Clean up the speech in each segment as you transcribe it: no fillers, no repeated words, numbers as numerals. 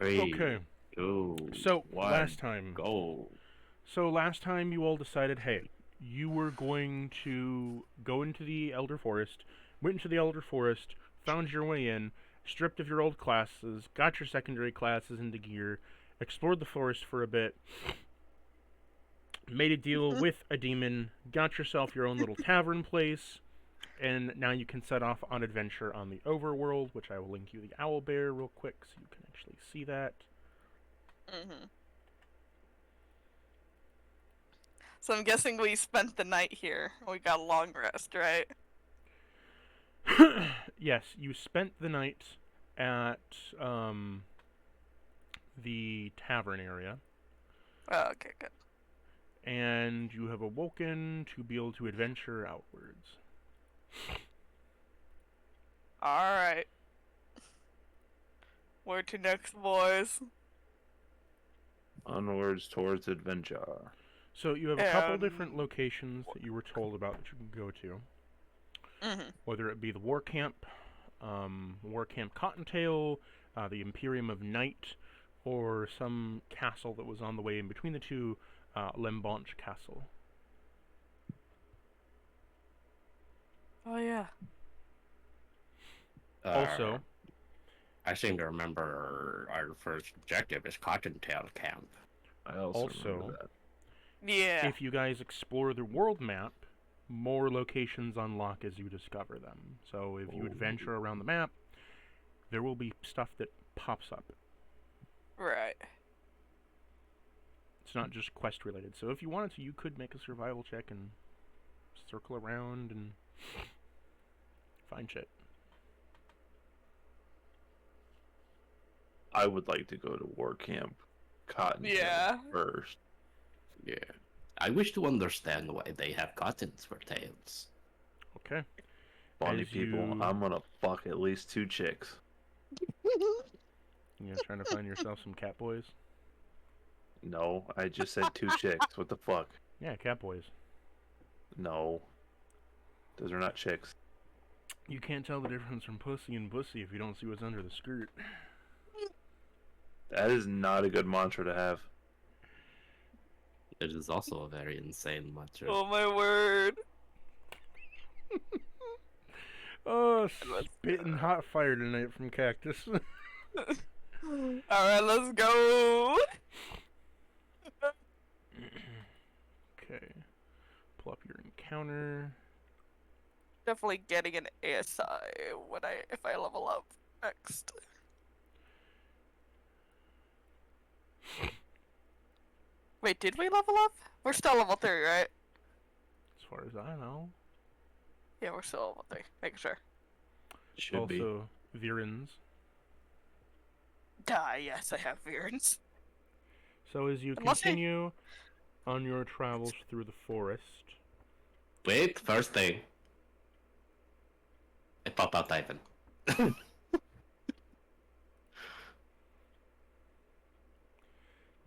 Okay. 3, 2, So 1, last time, go. you all decided, hey, you were going to go into the Elder Forest, went into the Elder Forest, found your way in, stripped of your old classes, got your secondary classes into gear, explored the forest for a bit, made a deal with a demon, got yourself your own little tavern place, and now you can set off on adventure on the overworld, which I will link you the owl bear real quick so you can actually see that. Mm-hmm. So I'm guessing we spent the night here. We got a long rest, right? Yes, you spent the night at the tavern area, Oh, okay, good. and you have awoken to be able to adventure outwards. Alright. Where to next, boys? Onwards towards adventure. So you have a couple different locations that you were told about that you can go to. Mm-hmm. Whether it be the War Camp, Cottontail, the Imperium of Night, or some castle that was on the way in between the two, Lembanche Castle. Oh, yeah. Also, I seem to remember our first objective is Cottontail Camp. I also remember that. Yeah. if you guys explore the world map, more locations unlock as you discover them. So if you adventure around the map, there will be stuff that pops up. Right. It's not just quest related. So if you wanted to, you could make a survival check and circle around and find shit. I would like to go to War Camp Cottontail first. Yeah. I wish to understand why they have cottons for tails. Okay. Funny As people, you- I'm gonna fuck at least 2 chicks. You know, trying to find yourself some cat boys? No, I just said 2 chicks. What the fuck? Yeah, cat boys. No. Those are not chicks. You can't tell the difference from pussy and bussy if you don't see what's under the skirt. That is not a good mantra to have. It is also a very insane mantra. Oh, my word. Oh, spitting hot fire tonight from Cactus. Alright, let's go. Okay. Pull up your encounter. Definitely getting an ASI if I level up next. Wait, did we level up? We're still level 3, right? As far as I know. Yeah, we're still level 3. Make sure. Should be. Also, Virins. Yes, I have Virens. So as you continue on your travels through the forest... Wait, first thing. I pop out Ivan.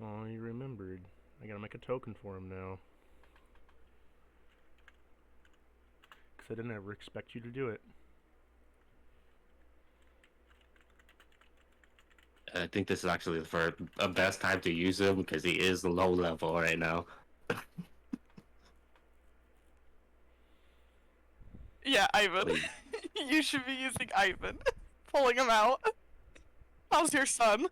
Oh, you remembered. I gotta make a token for him now. Because I didn't ever expect you to do it. I think this is actually the best time to use him because he is low level right now. Yeah, Ivan. You should be using Ivan. Pulling him out. How's your son?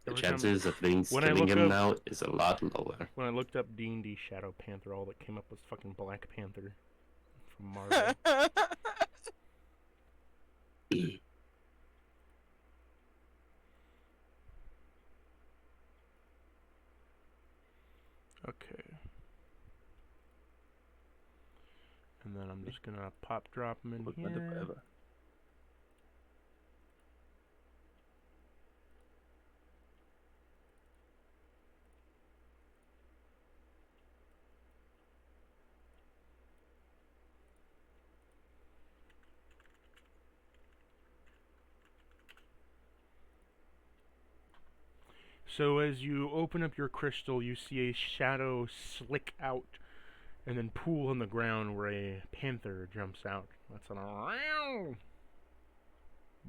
The chances of things killing him now is a lot lower. When I looked up D&D Shadow Panther, all that came up was fucking Black Panther from Marvel. Okay. And then I'm just gonna pop drop him in here. So as you open up your crystal, you see a shadow slick out and then pool on the ground where a panther jumps out. That's an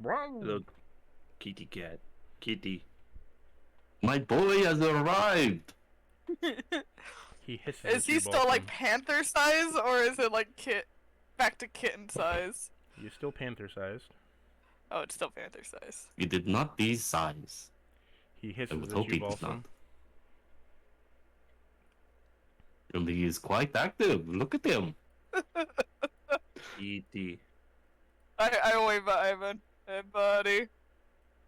Little kitty cat. Kitty. My boy has arrived. He hisses Is at you he both still of like them. panther size, or is it like back to kitten size? You're still panther-sized. Oh, it's still panther size. You did not be size. He I hisses would at hope you he did both. not. And he is quite active. Look at him. Kitty. I wave at Ivan. Hey, buddy.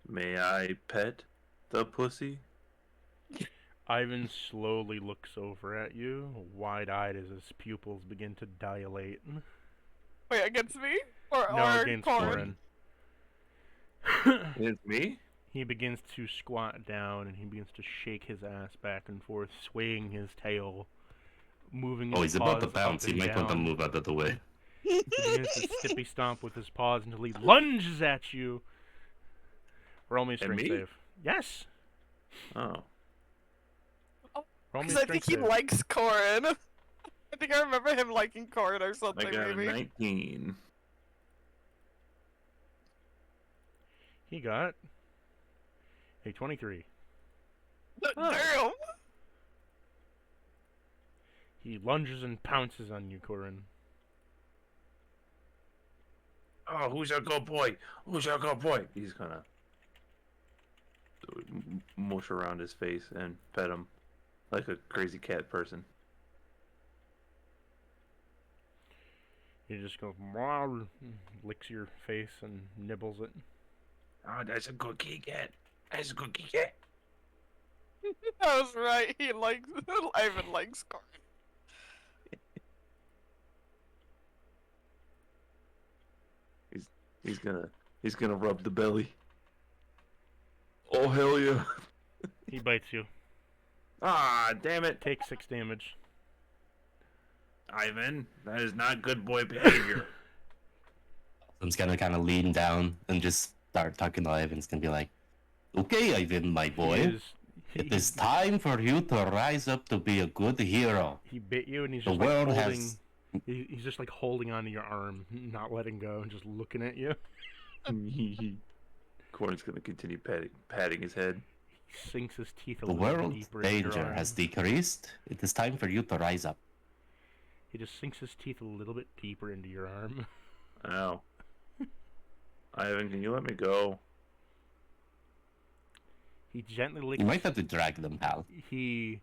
May I pet the pussy? Ivan slowly looks over at you, wide-eyed as his pupils begin to dilate. Wait, against me? Or Against Corin? Corin. It's me? He begins to squat down and he begins to shake his ass back and forth, swaying his tail, moving his Oh, he's about to paws bounce. up He and might want to down. move out of the way. He begins to stippy stomp with his paws until he lunges at you. Roll me a At strength me? save. Yes! Oh. Roll me a Because I think strength he save. likes Corin. I think I remember him liking Corin or I something, got a maybe. 19. He got a 23. Damn! He lunges and pounces on you, Corin. Oh, who's your good boy? Who's your good boy? He's gonna mush around his face and pet him like a crazy cat person. He just goes, "Meow," licks your face and nibbles it. Oh, that's a good kitty cat. That's a good kitty cat. I was right. He likes. Ivan likes Corin. He's gonna rub the belly. Oh hell yeah! He bites you. Ah, damn it, Take 6 damage. Ivan. That is not good boy behavior. I'm just gonna kind of lean down and just start talking to Ivan. It's gonna be like, okay, Ivan, my boy. It is time for you to rise up to be a good hero. He bit you and he's The just like world holding. has... He's just like holding onto your arm, not letting go, and just looking at you. Corin's gonna continue patting his head. He sinks his teeth a The little bit world's deeper into your danger arm. has decreased. It is time for you to rise up. He just sinks his teeth a little bit deeper into your arm. Ow. Ivan, can you let me go? He gently licks. You might have to drag them, pal. He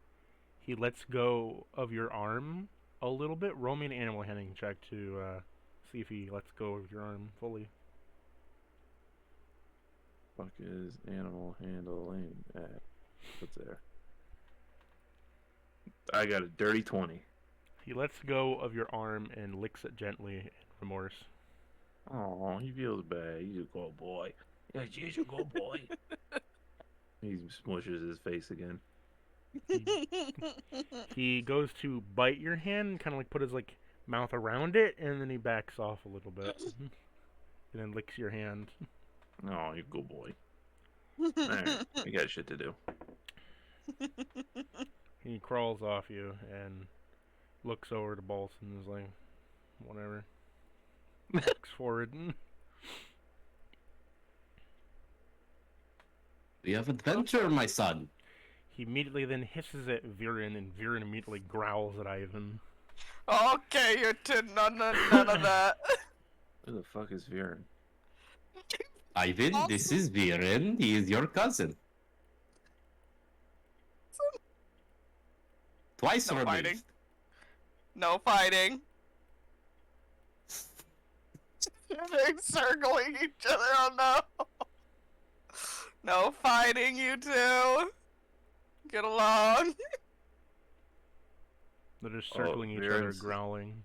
lets go of your arm a little bit. Roll me an animal handling check to see if he lets go of your arm fully. Fuck is animal handling at? What's there? I got a dirty 20. He lets go of your arm and licks it gently in remorse. Oh, he feels bad. He's a good boy. Yeah, he's a good boy. He smushes his face again. He goes to bite your hand and kind of like put his like mouth around it, and then he backs off a little bit, and then licks your hand. Oh, you good boy. Alright, we got shit to do. He crawls off you and looks over to Bolson and is like, whatever. Looks forward. We have adventure, my son. He immediately then hisses at Viren, and Viren immediately growls at Ivan. Okay, you two, none of that. Who the fuck is Viren? Ivan, this is Viren. He is your cousin. Twice No removed. fighting. No fighting. They're circling each other. Oh no. No fighting, you two. Get along. They're just circling each other, Viren's- growling.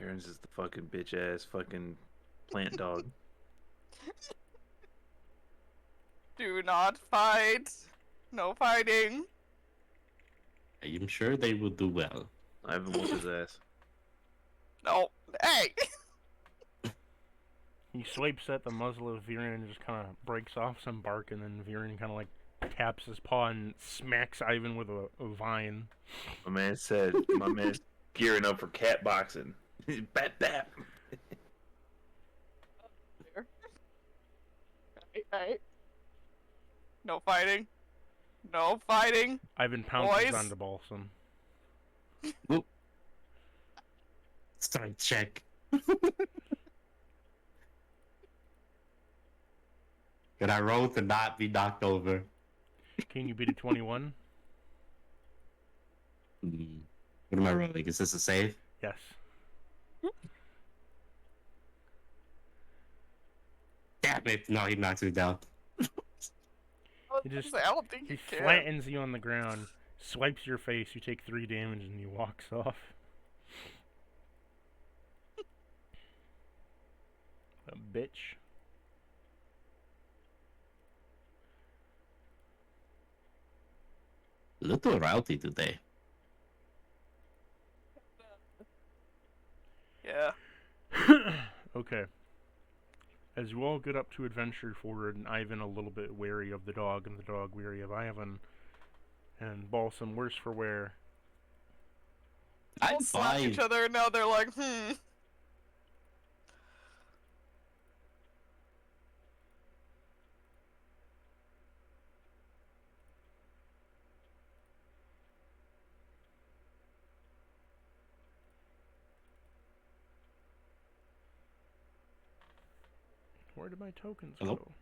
Viren's just the fucking bitch ass fucking plant dog. Do not fight. No fighting. I am sure they will do well. Ivan whooped his ass. No. Hey. He swipes at the muzzle of Viren and just kind of breaks off some bark, and then Viren kind of like taps his paw and smacks Ivan with a vine. My man's gearing up for cat boxing. Bat bat. Alright. No fighting. No fighting. Ivan pounces Boys. onto Balsam. Oop. Strength check. Can I roll to not be knocked over? Can you beat a 21? What am I rolling? Is this a save? Yes. Damn it! No, he knocks me down. He just I don't think he you can. flattens you on the ground, swipes your face. You take 3 damage, and he walks off. A bitch. Little rowdy today. Yeah. Okay. As you all get up to adventure forward, and Ivan a little bit wary of the dog, and the dog wary of Ivan, and Balsam worse for wear. I'm Both slapped fine. each other and now they're like, Where did my tokens Hello? go?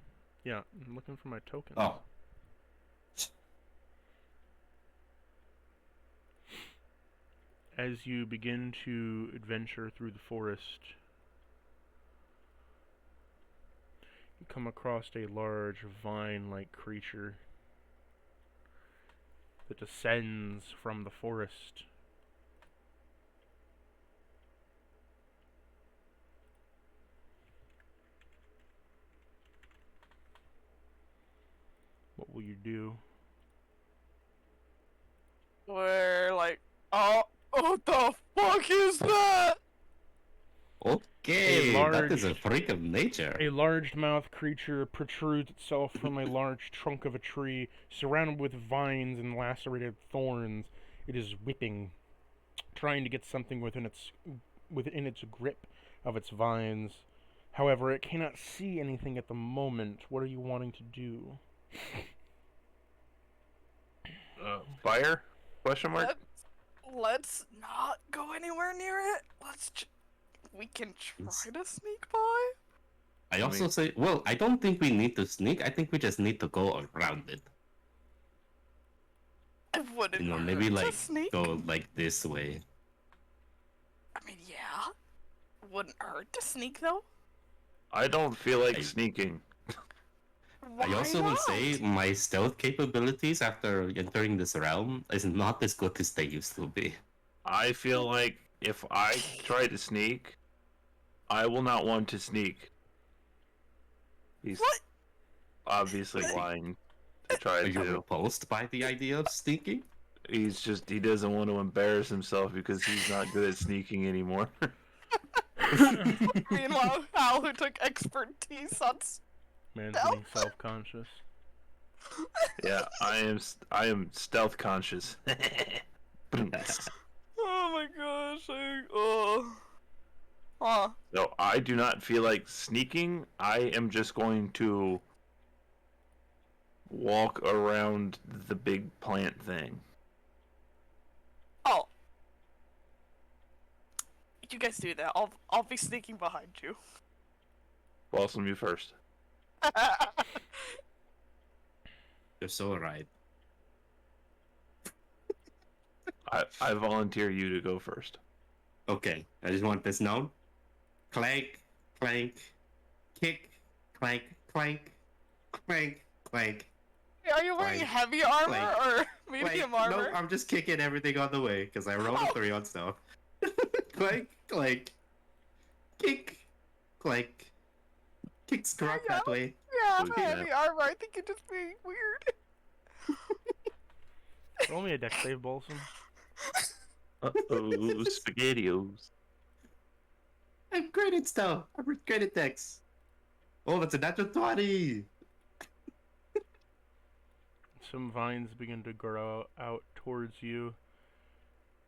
Yeah, I'm looking for my tokens. Oh. As you begin to adventure through the forest, you come across a large vine-like creature that descends from the forest. What will you do? we're like, oh, what the fuck is that? Okay, that is a large- freak of nature. A large-mouthed creature protrudes itself from a large trunk of a tree, surrounded with vines and lacerated thorns. It is whipping, trying to get something within its grip of its vines. However, it cannot see anything at the moment. What are you wanting to do? Fire? Question mark? Let's not go anywhere near it. We can try to sneak by. I also say, well, I don't think we need to sneak. I think we just need to go around it. I wouldn't You know, hurt maybe to like sneak. go like this way. I mean, yeah. Wouldn't hurt to sneak though. I don't feel like I- sneaking. Why I also will not? say my stealth capabilities after entering this realm is not as good as they used to be. I feel like if I try to sneak, I will not want to sneak. He's What? obviously lying to try Are you to. repulsed by the idea of sneaking? He doesn't want to embarrass himself because he's not good at sneaking anymore. Meanwhile, Hal, who took expertise on Man's getting self-conscious. Yeah, I am stealth conscious. Oh my gosh, Huh. So I do not feel like sneaking. I am just going to walk around the big plant thing. Oh. You guys do that. I'll be sneaking behind you. Blossom, you first. You're so right. I volunteer you to go first. Okay, I just want this known. Clank, clank, kick, clank, clank, clank, clank. Are you wearing Like- heavy armor like- or medium armor? No, I'm just kicking everything on the way because I rolled a 3 on stealth. Clank, clank, kick, clank. Kicks correct that way. Yeah, Okay. heavy armor. I think you're just being weird. Roll me a dex save, Balsam. Uh-oh, SpaghettiOs. I'm great at stealth. I'm great at dex. Oh, that's a natural 20. Some vines begin to grow out towards you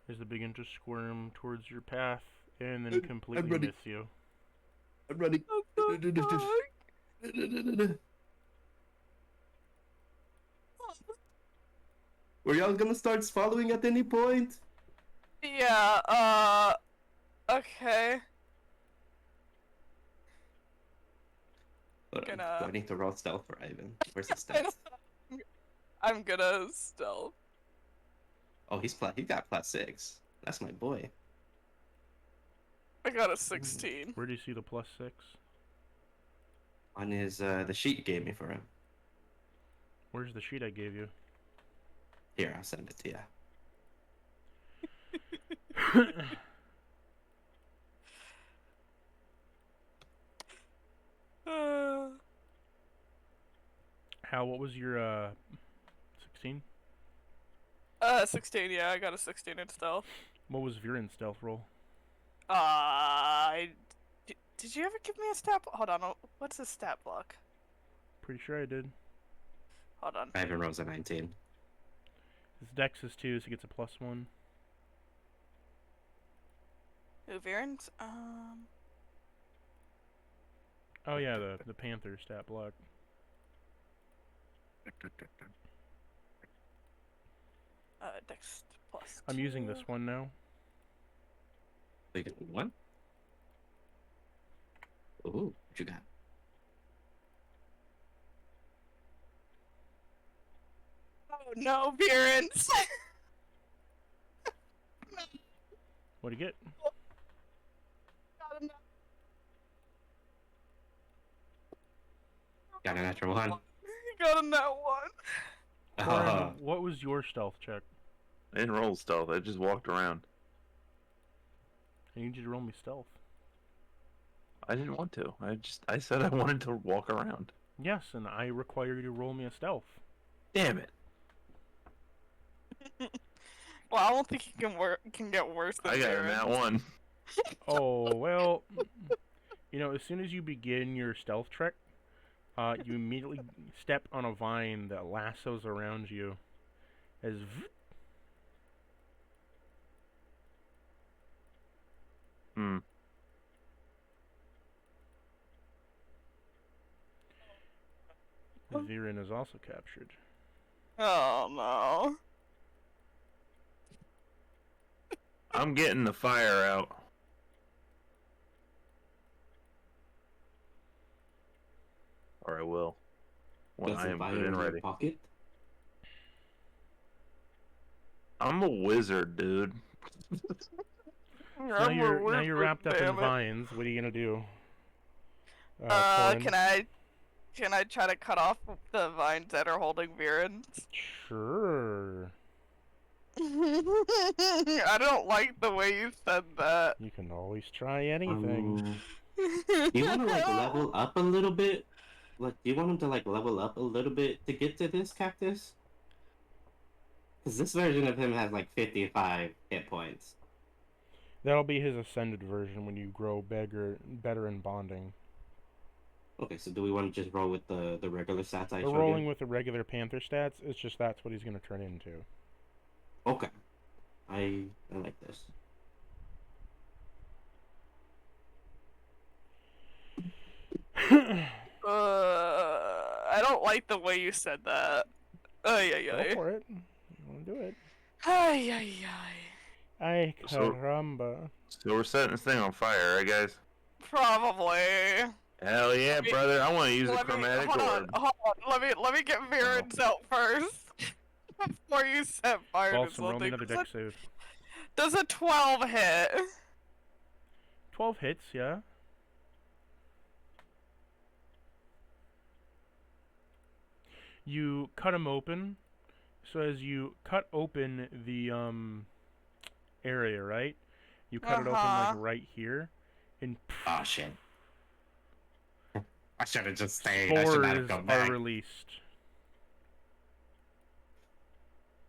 as they begin to squirm towards your path and then completely ready. miss you. I'm running. What the fuck? Were y'all gonna start following at any point? Yeah, okay. Hold on. Gonna... Do I need to roll stealth for Ivan? Where's his I don't- stats? I'm gonna stealth. Oh, he got +6. That's my boy. I got a 16. Where do you see the +6? On his the sheet you gave me for him. Where's the sheet I gave you? Here, I'll send it to you. Hal, what was your 16? 16, yeah, I got a 16 in stealth. What was Viren's stealth roll? Did you ever give me a stat? Hold on, what's a stat block? Pretty sure I did. Hold on. Ivan rolls a 19. His dex is 2, so he gets a +1. Who, Viren's? Oh yeah, the Panther stat block. Dex plus I'm using 2. this one now. So you get 1? Ooh, what you got? Oh no, Viren's! What'd you get? Got a natural 1. Got a nat 1. Corin, what was your stealth check? I didn't roll stealth. I just walked around. I need you to roll me stealth. I didn't want to. I said I wanted to walk around. Yes, and I require you to roll me a stealth. Damn it. Well, I don't think he can get worse than I got Viren. that one. Oh, well, you know, as soon as you begin your stealth trek, you immediately step on a vine that lassos around you as Hmm. Viren is also captured. Oh no. I'm getting the fire out. Or I will. When Does I the am fire good in and your ready. pocket? I'm a wizard, dude. Now you're wrapped up in vines. What are you gonna do? Corin? Can I try to cut off the vines that are holding Viren? Sure. I don't like the way you said that. You can always try anything. Do you want to like level up a little bit? Like, do you want him to like level up a little bit to get to this cactus? Because this version of him has like 55 hit points. That'll be his ascended version when you grow better in bonding. Okay, so do we want to just roll with the regular stats I We're showed rolling you? with the regular Panther stats. It's just that's what he's gonna turn into. Okay. I like this. I don't like the way you said that. Ay, Go ay, for it. You wanna do it? ay. Ay, ay, Ay So- caramba. So we're setting this thing on fire, right, guys? Probably. Hell yeah, brother! I want to use a Let me, chromatic hold orb. on. Let me get Viren's out first. Before you set fire to Balsam, roll me something. another dex save. Does a 12 hit? 12 hits, yeah. You cut him open. So as you cut open the area, right? You cut it open like right here, and Oh shit. I should have just stayed. I should not have spores come are back. released.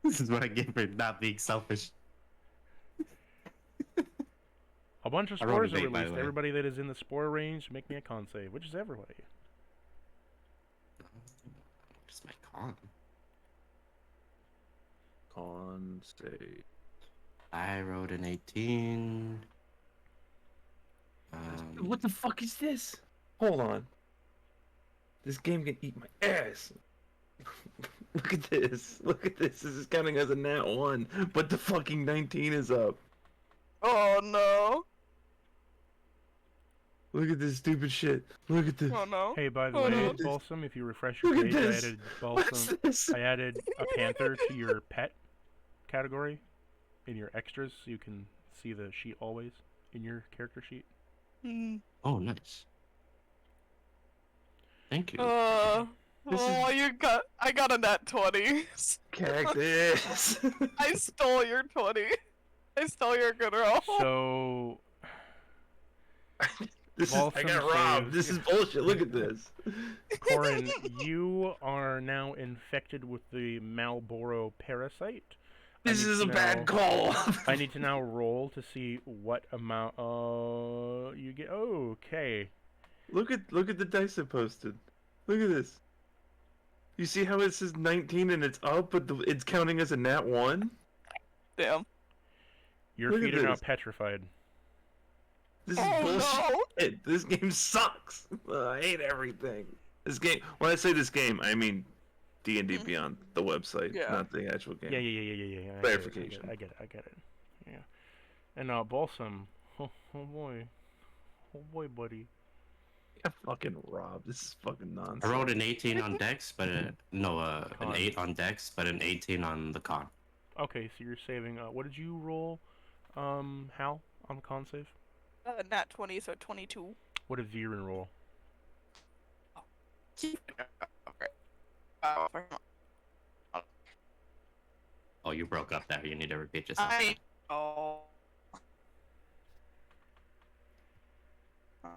This is what I get for not being selfish. A bunch of I rolled spores an are 8, by the released. way. Everybody that is in the spore range, make me a con save, which is everybody. What's my con? Con save. I wrote an 18. What the fuck is this? Hold on. This game can eat my ass. Look at this. Look at this. This is counting as a nat 1, but the fucking 19 is up. Oh no. Look at this stupid shit. Look at this. Oh no. Hey, by the Oh, way, no. Balsam, if you refresh your Look at page, I this. added What's Balsam. this? I added a panther to your pet category in your extras, so you can see the sheet always in your character sheet. Hmm. Oh, nice. Thank you. This I got a nat 20. Cactus. I stole your 20. I stole your good roll. So, This is, I Balsam got robbed. saves- This is bullshit. Look at this. Corin, you are now infected with the Malboro parasite. I This need is to a bad now- call. I need to now roll to see what amount you get. Oh, okay. Look at the dice I posted. Look at this. You see how it says 19 and it's up, but it's counting as a nat 1? Damn. Your Look at feet are now this. petrified. This is bullshit. This game sucks. I hate everything. This game. When I say this game, I mean D&D Beyond, the website, Yeah. not the actual game. Yeah. Clarification. I get it. Yeah. And Balsam. Oh boy, buddy. Yeah, fucking Rob. This is fucking nonsense. I rolled an 18 on Dex, but an Con. 8 on Dex, but an 18 on the con. Okay, so you're saving. What did you roll, Hal, on the con save? Nat 20, so 22. What did Viren roll? Oh, you broke up there. You need to repeat yourself. Oh.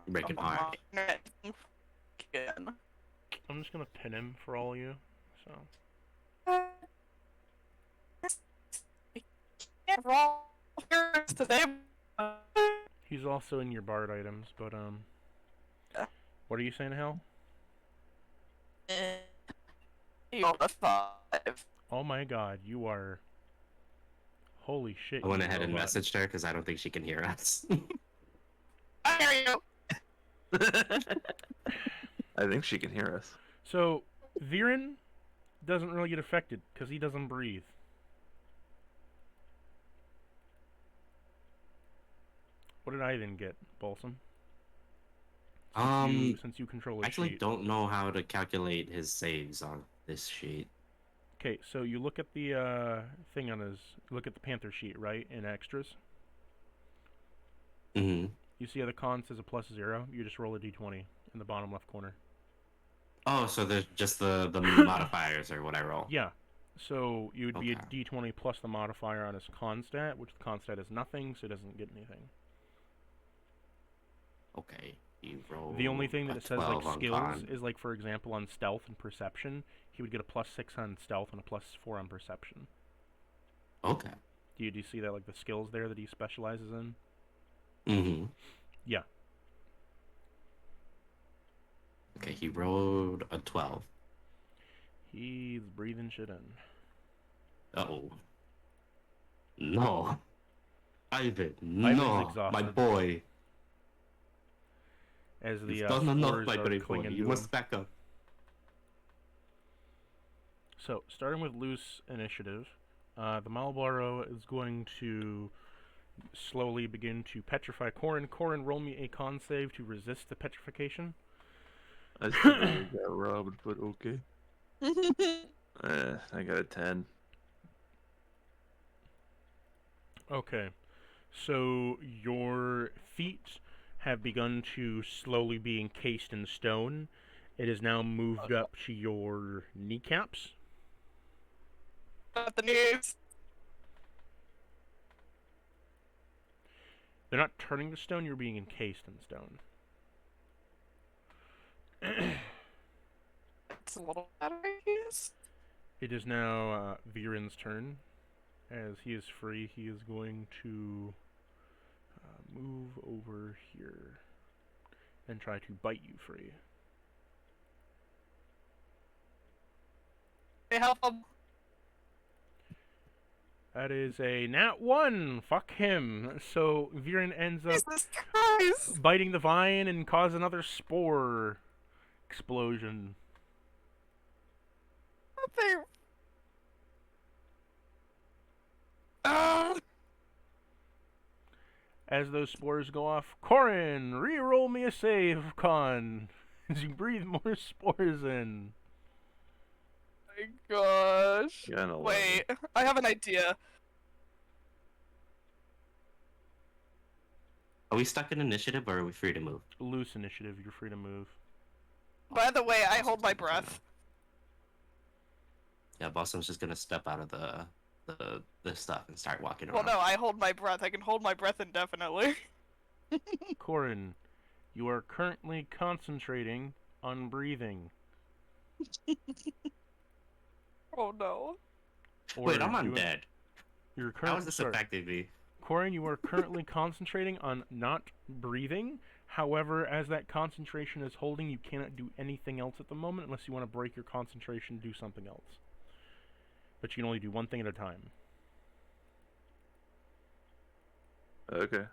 Breaking hard. Again. I'm just gonna pin him for all you. So Can't roll today. he's also in your bard items, but Yeah. what are you saying, Hal? You rolled a 5. Oh my God, you are. Holy shit! I went you ahead and robot. messaged her because I don't think she can hear us. I hear you. I think she can hear us. So Viren doesn't really get affected because he doesn't breathe. What did Ivan get, Balsam? Since you control I his actually sheet. don't know how to calculate his saves on this sheet. Okay, so you look at the thing on his. Look at the Panther sheet, right? In extras. Mm-hmm. You see how the con says a +0? You just roll a d20 in the bottom left corner. Oh, so there's just the modifiers or what I roll. Yeah. So you would be a Okay. d20 plus the modifier on his con stat, which the con stat is nothing, so it doesn't get anything. Okay, you roll. The only thing that a it says like 12 on skills con. is like, for example, on stealth and perception, he would get a +6 on stealth and a +4 on perception. Okay. Do you see that, like the skills there that he specializes in? Mm-hmm. Yeah. Okay, he rolled a 12. He's breathing shit in. Uh-oh. No. Ivan, Ivan's no, exhausted. my boy. As the You've done enough, spores my are brave boy. clinging You to must him. back up. So, starting with loose initiative, the Malboro is going to slowly begin to petrify Corin. Corin, roll me a con save to resist the petrification. I still got robbed, but okay. I got a 10. Okay. So, your feet have begun to slowly be encased in stone. It is now moved up to your kneecaps. Not the news. They're not turning to stone, you're being encased in stone. It's a little better, I guess. It is now Viren's turn. As he is free, he is going to move over here and try to bite you free. They help him. That is a nat 1! Fuck him! So Viren ends up Jesus Christ. biting the vine and cause another spore explosion. As those spores go off, Corin, re-roll me a save, con. As you breathe more spores in. My gosh. Yeah, an 11. Wait, I have an idea. Are we stuck in initiative or are we free to move? Loose initiative, you're free to move. By the way, I hold my breath. Yeah, Boston's just gonna step out of the stuff and start walking Well, around. no, I hold my breath. I can hold my breath indefinitely. Corin, you are currently concentrating on breathing. Oh no. Wait, I'm undead. You're How is this affecting me? Corin, you are currently concentrating on not breathing. However, as that concentration is holding, you cannot do anything else at the moment unless you want to break your concentration and do something else. But you can only do one thing at a time. Okay.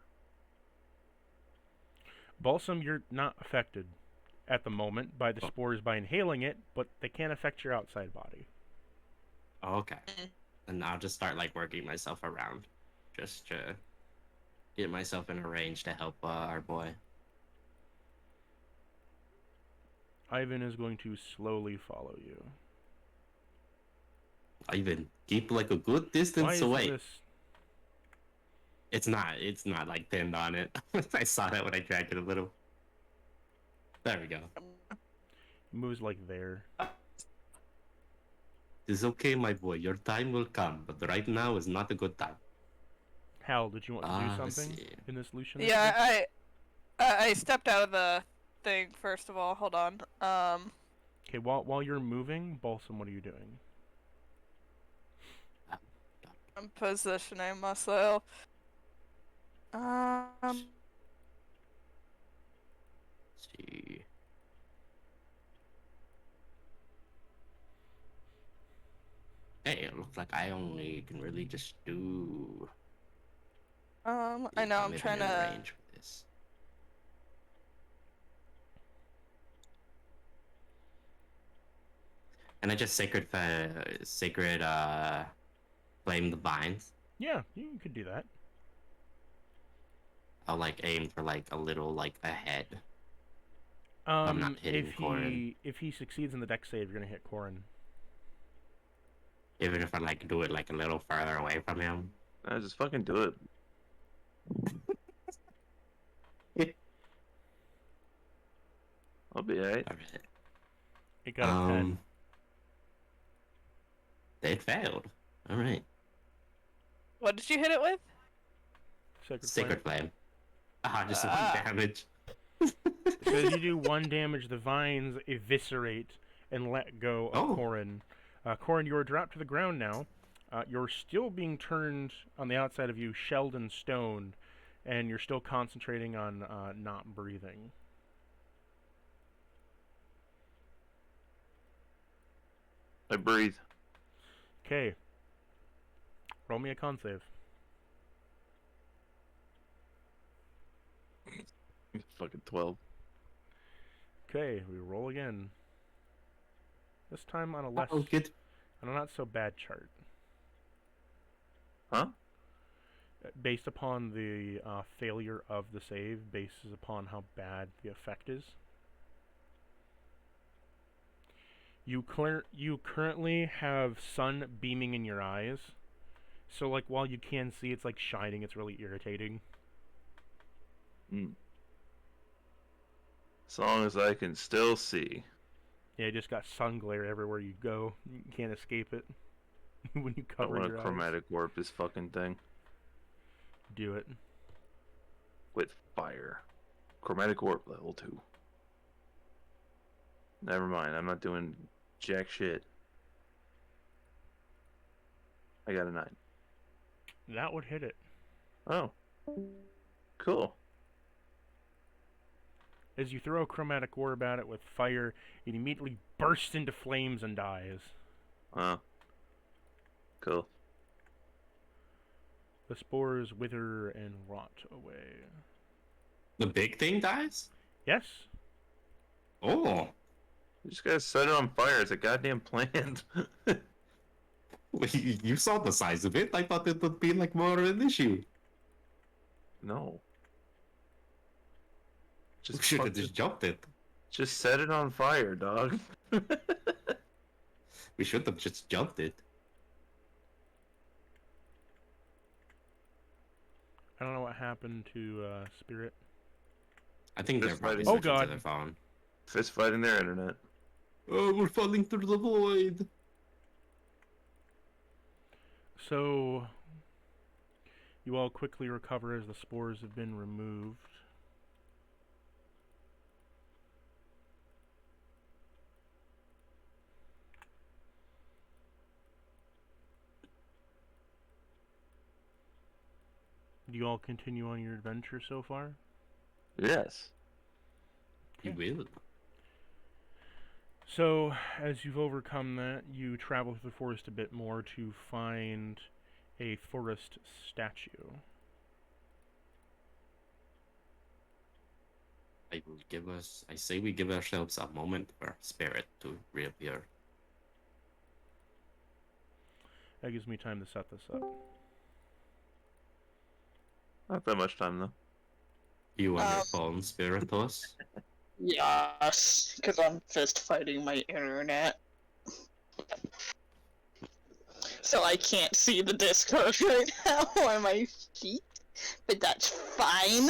Balsam, you're not affected at the moment by the spores by inhaling it, but they can affect your outside body. Oh, okay. And I'll just start like working myself around, just to get myself in a range to help our boy. Ivan is going to slowly follow you. Ivan, keep like a good distance away. This? It's not like pinned on it. I saw that when I dragged it a little. There we go. It moves like there. It's okay, my boy. Your time will come, but right now is not a good time. Hal, did you want to do let's something see. in this Lucian? Yeah, I stepped out of the thing first of all. Hold on. Okay, while you're moving, Balsam, what are you doing? I'm positioning myself. Let's see. Hey, it looks like I only can really just do. I know. I'm even trying in to. range for this. And I just sacred flame the vines. Yeah, you could do that. I'll like aim for like a little like ahead. I'm not hitting Corin. If he succeeds in the dex save, you're gonna hit Corin. Even if I like do it like a little further away from him. Nah, just fucking do it. I'll be alright. Alright. It got a 10. It failed. Alright. What did you hit it with? Sacred flame. Just 1 damage. So as you do 1 damage, the vines eviscerate and let go of Corin. Corin, you are dropped to the ground now. You're still being turned on the outside of you, shelled and stoned, and you're still concentrating on not breathing. I breathe. Okay. Roll me a con save. Fucking 12. Okay, we roll again. This time on a less, Good. on a not so bad chart. Huh? Based upon the failure of the save, bases upon how bad the effect is. You currently have sun beaming in your eyes, so like while you can see, it's like shining. It's really irritating. As long as I can still see. Yeah, you just got sun glare everywhere you go. You can't escape it when you I cover want your to eyes. chromatic warp this fucking thing. Do it. With fire. Chromatic warp level 2. Never mind, I'm not doing jack shit. I got a 9. That would hit it. Oh. Cool. As you throw a chromatic orb at it with fire, it immediately bursts into flames and dies. Oh. Cool. The spores wither and rot away. The big thing dies? Yes? Oh. You just gotta set it on fire. It's a goddamn plant. You saw the size of it. I thought it would be like more of an issue. No. Just Should have fucking- just jumped it. just set it on fire, dog. We should have just jumped it. I don't know what happened to Spirit. I think Just they're probably fighting- Oh, switching to God. their phone. Fist fighting their internet. Oh, we're falling through the void. So, you all quickly recover as the spores have been removed. Do you all continue on your adventure so far? Yes. You will. So, as you've overcome that, you travel through the forest a bit more to find a forest statue. I say we give ourselves a moment for Spirit to reappear. That gives me time to set this up. Not that much time though. You on your phone, Spiritus? Yes, because I'm fist fighting my internet. So I can't see the Discord right now on my sheet, but that's fine.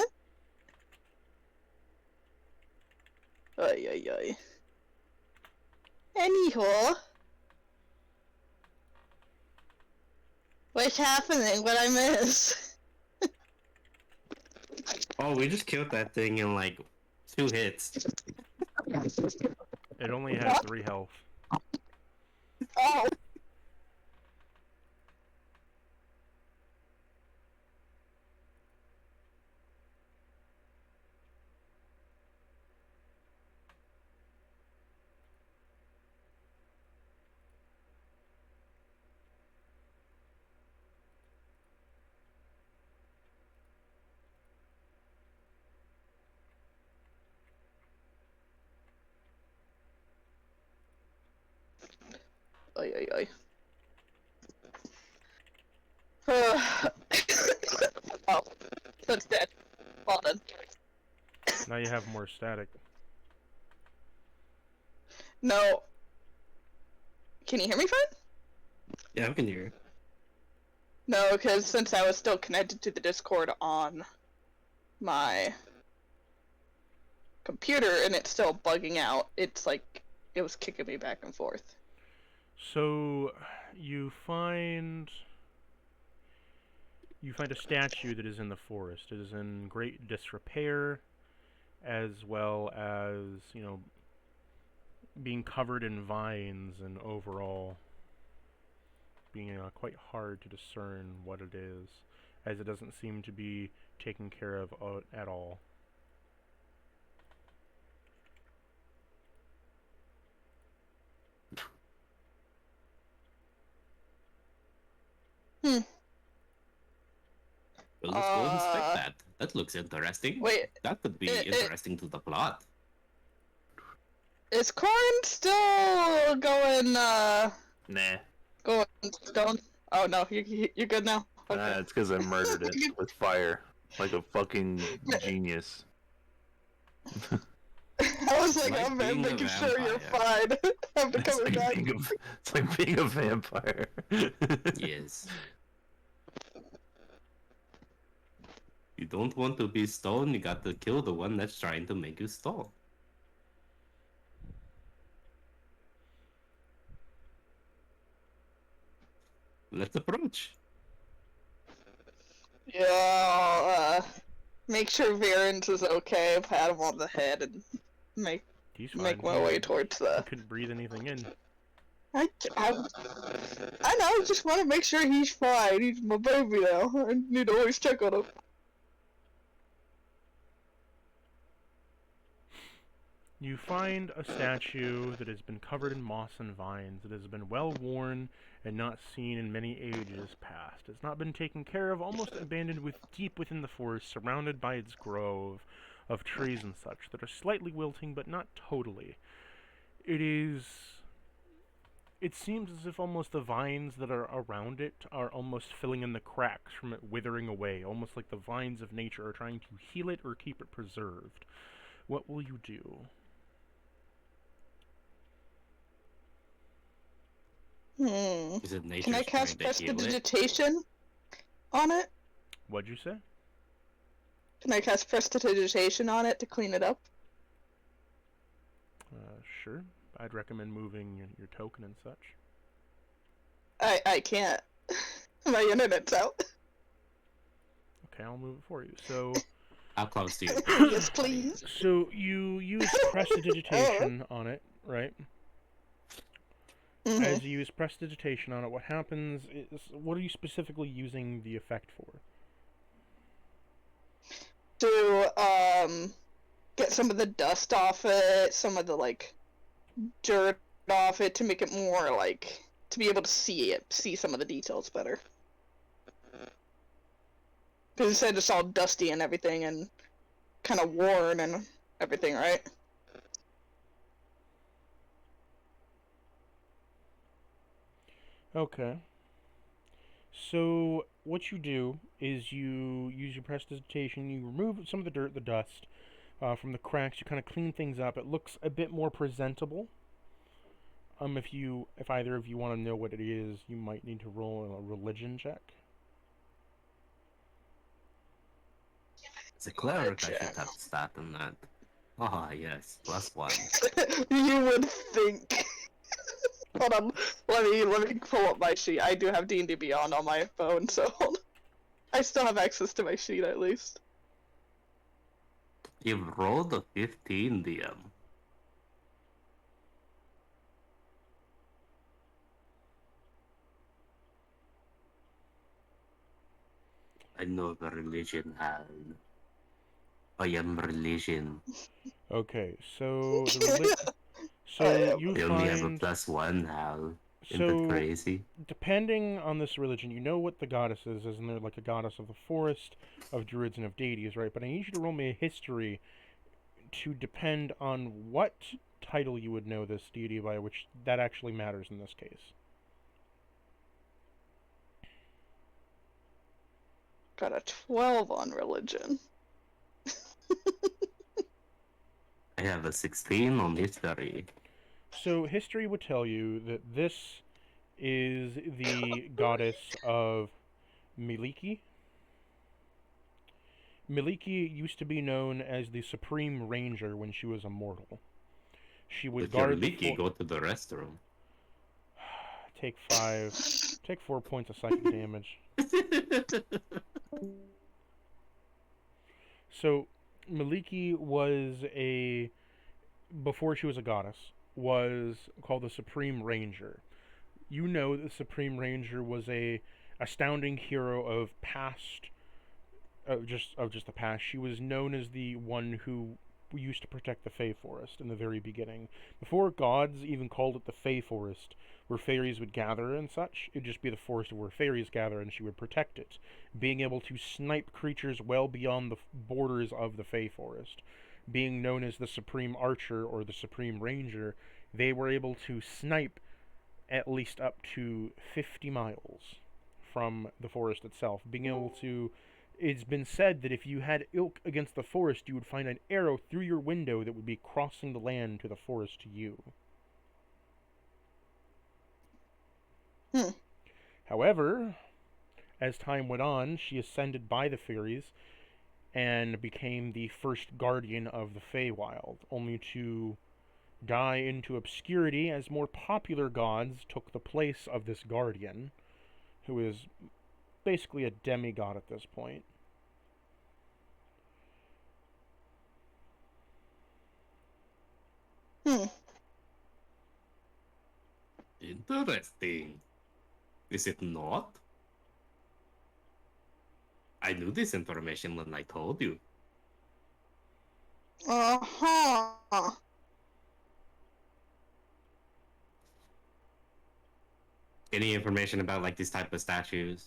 Ay, ay, ay. Anyhow. What's happening? What I miss? Oh, we just killed that thing in like 2 hits. It only has 3 health. Oh. Ay, ay, ay. Oh, that's dead. Well done. Now you have more static. No. Can you hear me fine? Yeah, I can hear. No, because since I was still connected to the Discord on my computer and it's still bugging out, it's like it was kicking me back and forth. So, you find a statue that is in the forest. It is in great disrepair, as well as, you know, being covered in vines and overall being quite hard to discern what it is, as it doesn't seem to be taken care of at all. Well, let's go inspect that. That looks interesting. Wait, That could be interesting to the plot. is Corn still going, Nah. going stone? Oh no, you're good now. Okay. It's because I murdered it with fire. Like a fucking genius. I was like, like I'm being a making sure you're vampire. fine. I'm It's coming like, back. it's like being a vampire. Yes. You don't want to be stoned, you got to kill the one that's trying to make you stone. Let's approach. Yeah, I'll, make sure Varens is okay, pat him on the head, and make He's fine. my way towards I the... couldn't breathe anything in. I know, just want to make sure he's fine. He's my baby now. I need to always check on him. You find a statue that has been covered in moss and vines. It has been well worn and not seen in many ages past. It's not been taken care of, almost abandoned deep within the forest, surrounded by its grove of trees and such that are slightly wilting, but not totally. It seems as if almost the vines that are around it are almost filling in the cracks from it withering away, almost like the vines of nature are trying to heal it or keep it preserved. What will you do? Is it Can I nature's trying cast to heal it? prestidigitation on it? What'd you say? Can I cast prestidigitation on it to clean it up? Sure. I'd recommend moving your token and such. I can't. My internet's out. Okay, I'll move it for you. So, How close do you? Yes, please. so you use prestidigitation on it, right? Mm-hmm. As you use prestidigitation on it, what happens is, what are you specifically using the effect for? To get some of the dust off it, some of the like dirt off it to make it more like to be able to see some of the details better. Because it said it's all dusty and everything and kind of worn and everything, right? Okay. So what you do is you use your prestidigitation, you remove some of the dirt, the dust from the cracks, you kind of clean things up. It looks a bit more presentable. If either of you want to know what it is, you might need to roll a religion check. As a cleric, I should have stat on that. Ah, yes, +1. You would think. Hold on, let me pull up my sheet. I do have D&D Beyond on my phone, so I still have access to my sheet at least. You've rolled a 15, DM. I know the religion hand. I am religion. Okay, so so you I only have a find +1, Hal. Isn't that so crazy? depending on this religion, you know what the goddess is, isn't there? Like a goddess of the forest, of druids, and of deities, right? But I need you to roll me a history to depend on what title you would know this deity by, which that actually matters in this case. Got a 12 on religion. I have a 16 on history. So history would tell you that this is the goddess of Miliki. Miliki used to be known as the Supreme Ranger when she was a mortal. She would If you're guard the leaky, go to the restroom. Take 4 points of psychic damage. So, Maliki was before she was a goddess, was called the Supreme Ranger. You know the Supreme Ranger was a astounding hero of just the past. She was known as the one who used to protect the Fey Forest in the very beginning. Before gods even called it the Fey Forest, where fairies would gather and such, it'd just be the forest where fairies gather, and she would protect it, being able to snipe creatures well beyond the borders of the Fey Forest. Being known as the Supreme Archer or the Supreme Ranger, they were able to snipe at least up to 50 miles from the forest itself, being able to. It's been said that if you had ilk against the forest, you would find an arrow through your window that would be crossing the land to the forest to you. However, as time went on, she ascended by the fairies and became the first guardian of the Feywild, only to die into obscurity as more popular gods took the place of this guardian, who is basically a demigod at this point. Interesting. Is it not? I knew this information when I told you. Uh-huh. Any information about like these type of statues?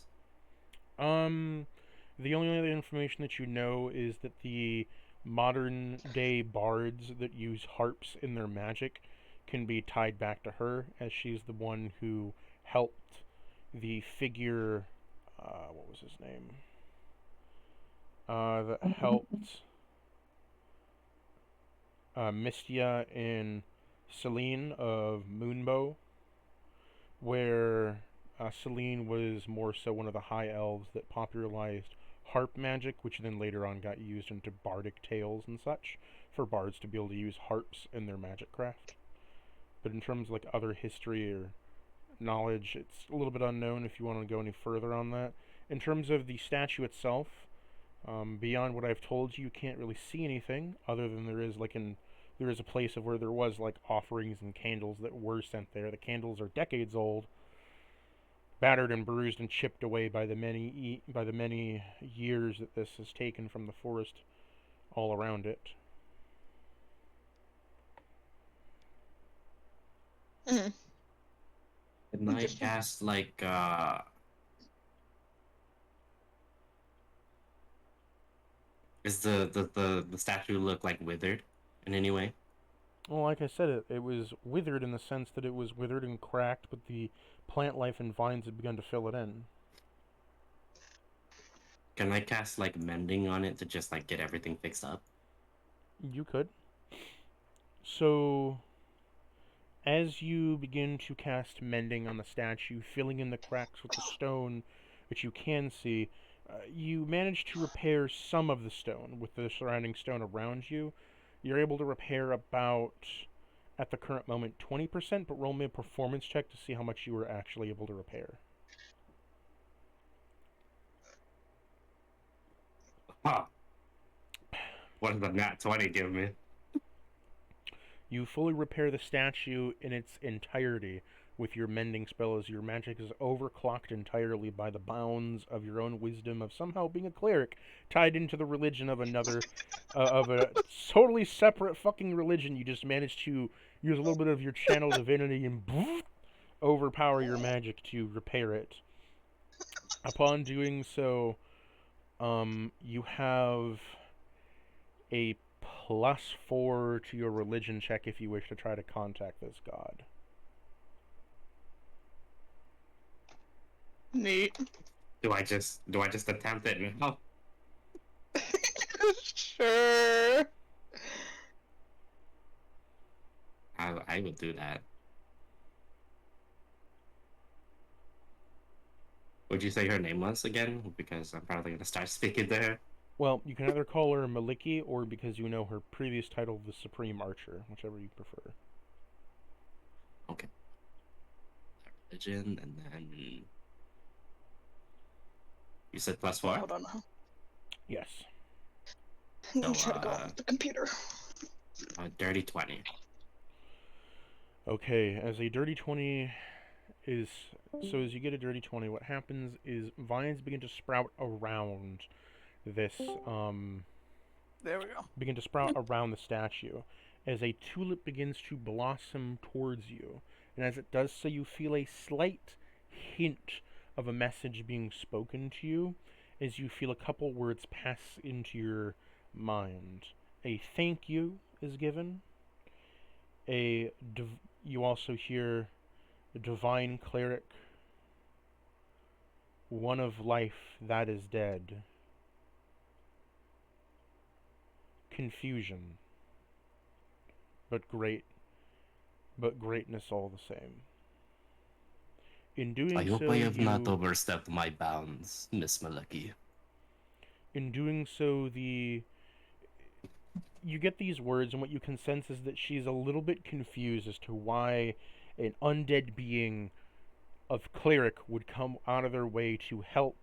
The only other information that you know is that the modern day bards that use harps in their magic can be tied back to her, as she's the one who helped the figure. What was his name? That helped Mystia and Selene of Moonbow, where Selene was more so one of the high elves that popularized harp magic, which then later on got used into bardic tales and such for bards to be able to use harps in their magic craft. But in terms of like other history or knowledge, it's a little bit unknown if you want to go any further on that. In terms of the statue itself, beyond what I've told you, you can't really see anything other than there is a place of where there was like offerings and candles that were sent there. The candles are decades old, battered and bruised and chipped away by the many years that this has taken from the forest all around it. Mhm. Can I Interesting. cast like Is the statue look like withered in any way? Well, like I said, it was withered in the sense that it was withered and cracked, but the plant life and vines had begun to fill it in. Can I cast like mending on it to just like get everything fixed up? You could. So, as you begin to cast mending on the statue, filling in the cracks with the stone that you can see, you manage to repair some of the stone with the surrounding stone around you. You're able to repair about, at the current moment, 20%, but roll me a performance check to see how much you were actually able to repair. Huh. What does the nat 20 give me? You fully repair the statue in its entirety with your mending spell, as your magic is overclocked entirely by the bounds of your own wisdom of somehow being a cleric tied into the religion of another, of a totally separate fucking religion. You just managed to use a little bit of your channel divinity and overpower your magic to repair it. Upon doing so, you have a +4 to your religion check if you wish to try to contact this god. Neat. Do I just attempt it now? Sure. I would do that. Would you say her name was again? Because I'm probably gonna start speaking to her. Well, you can either call her Maliki, or because you know her previous title, the Supreme Archer, whichever you prefer. Okay. Religion, and then you said +4. Hold on. Yes. I'm gonna So, try to go off the computer. Dirty 20. Okay, as a dirty 20 is... So as you get a dirty 20, what happens is vines begin to sprout around this, There we go. begin to sprout around the statue as a tulip begins to blossom towards you. And as it does so, you feel a slight hint of a message being spoken to you as you feel a couple words pass into your mind. A thank you is given. You also hear the divine cleric, one of life that is dead. Confusion, but greatness all the same. In doing I hope so, I have not overstepped my bounds, Miss Maliki. In doing so, you get these words, and what you can sense is that she's a little bit confused as to why an undead being of cleric would come out of their way to help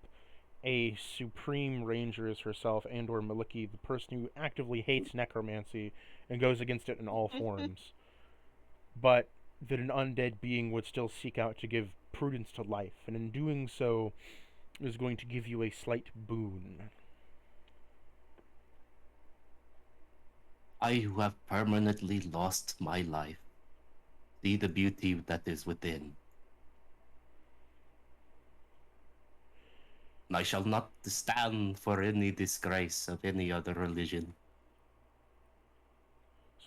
a supreme ranger as herself and or Maliki, the person who actively hates necromancy and goes against it in all forms. But that an undead being would still seek out to give prudence to life, and in doing so is going to give you a slight boon. I who have permanently lost my life, see the beauty that is within. I shall not stand for any disgrace of any other religion.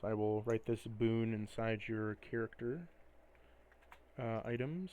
So I will write this boon inside your character items.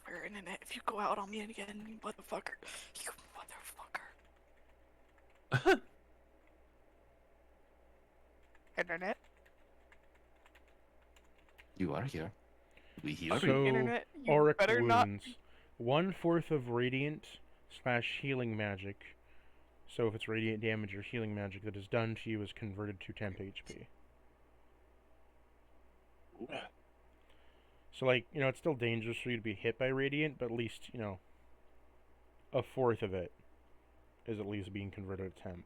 swear, internet, if you go out on me again, you motherfucker. You motherfucker. Internet? You are here. We hear you. So, Internet, you auric better not. wounds. 1/4 of radiant / healing magic. So if it's radiant damage or healing magic that is done to you is converted to temp HP. So, like, you know, it's still dangerous for you to be hit by radiant, but at least, you know, 1/4 of it is at least being converted to temp.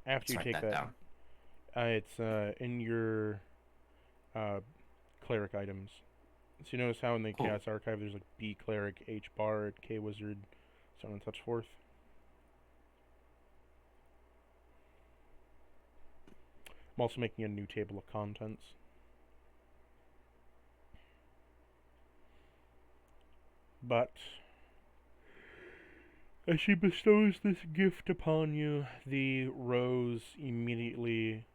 After Let's you write take that that, it's in your cleric items. So you notice how in the Chaos Archive there's like B cleric, H bard, K wizard, so on and such forth. I'm also making a new table of contents. But as she bestows this gift upon you, the rose immediately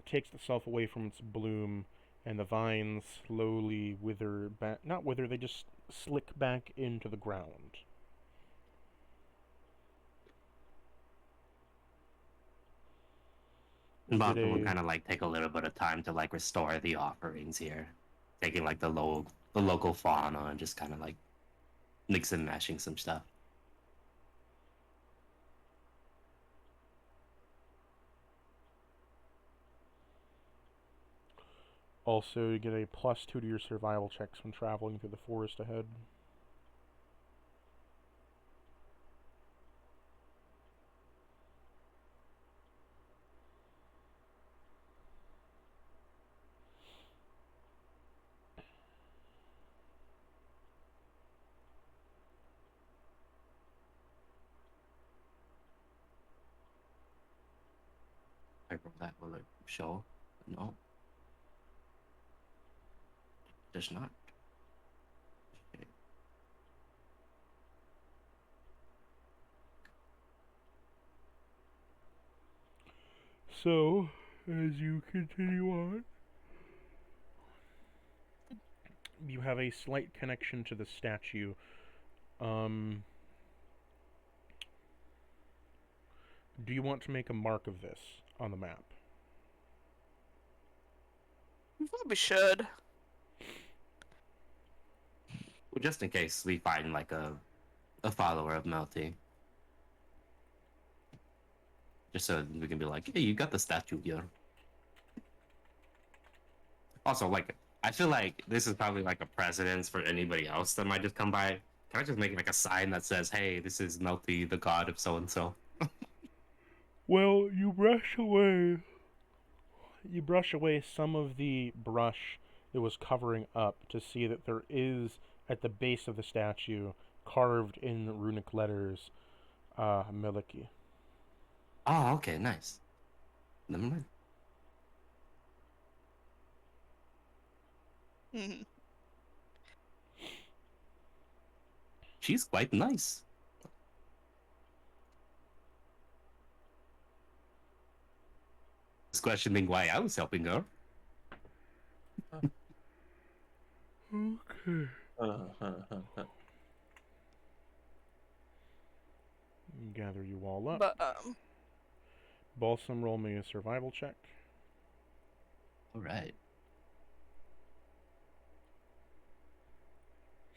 takes itself away from its bloom, and the vines slowly wither back. Not wither, they just slick back into the ground. But we'll kind of like take a little bit of time to like restore the offerings here, taking like the local fauna and just kind of like mix and mashing some stuff. Also, you get a +2 to your survival checks when traveling through the forest ahead. I roll that, will it show? No. Does not. Okay. So, as you continue on, you have a slight connection to the statue. Do you want to make a mark of this on the map? You probably should. Well, just in case we find like a follower of Melty. Just so we can be like, hey, you got the statue here. Also, like, I feel like this is probably like a precedence for anybody else that might just come by. Can I just make like a sign that says, hey, this is Melty, the god of so-and-so? Well, you brush away some of the brush that was covering up to see that there is, at the base of the statue, carved in runic letters, Miliki. Oh, okay, nice. Never mind. Mhm. She's quite nice. Just questioning why I was helping her. Okay. Gather you all up. But, Balsam, roll me a survival check. All right.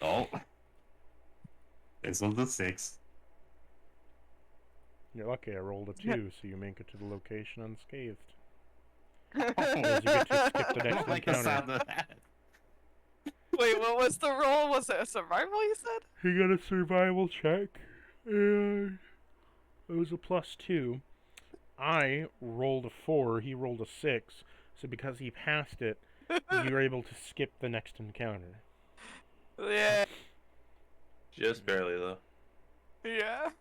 Oh. This one's a 6. You're lucky I rolled a 2, so you make it to the location unscathed. Oh, As you get to skip the I next don't like the encounter. sound of that. wait, what was the roll? Was it a survival, you said? He got a survival check, and it was a +2. I rolled a 4, he rolled a 6, so because he passed it, you were able to skip the next encounter. Yeah. Just barely, though. Yeah.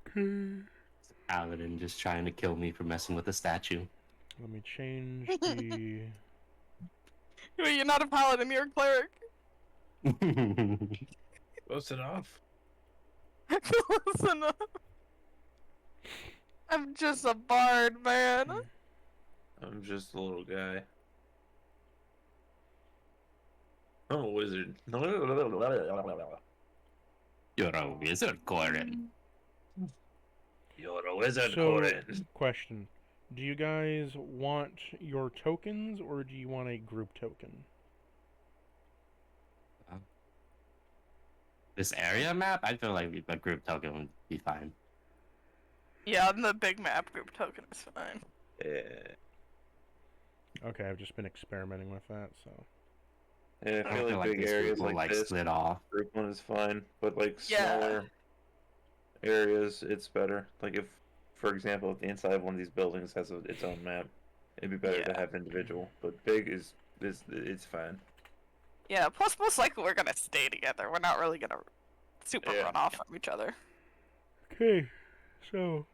Okay. Paladin just trying to kill me for messing with the statue. Let me change the... Wait, you're not a paladin, you're a cleric. Close enough. Close enough. I'm just a bard, man. I'm just a little guy. I'm a wizard. You're a wizard, Corin. You're a wizard, So, Corin. question. Do you guys want your tokens, or do you want a group token? This area map, I feel like a group token would be fine. Yeah, on the big map, group token is fine. Yeah. Okay, I've just been experimenting with that, so... Yeah, I feel like big this areas group will, like this, split off. group one is fine, but like Yeah. smaller areas, it's better. Like if, for example, if the inside of one of these buildings has its own map, it'd be better to Yeah. have individual. But big is it's fine. Yeah, plus most likely we're gonna stay together. We're not really gonna super Yeah. run off from each other. Okay, so...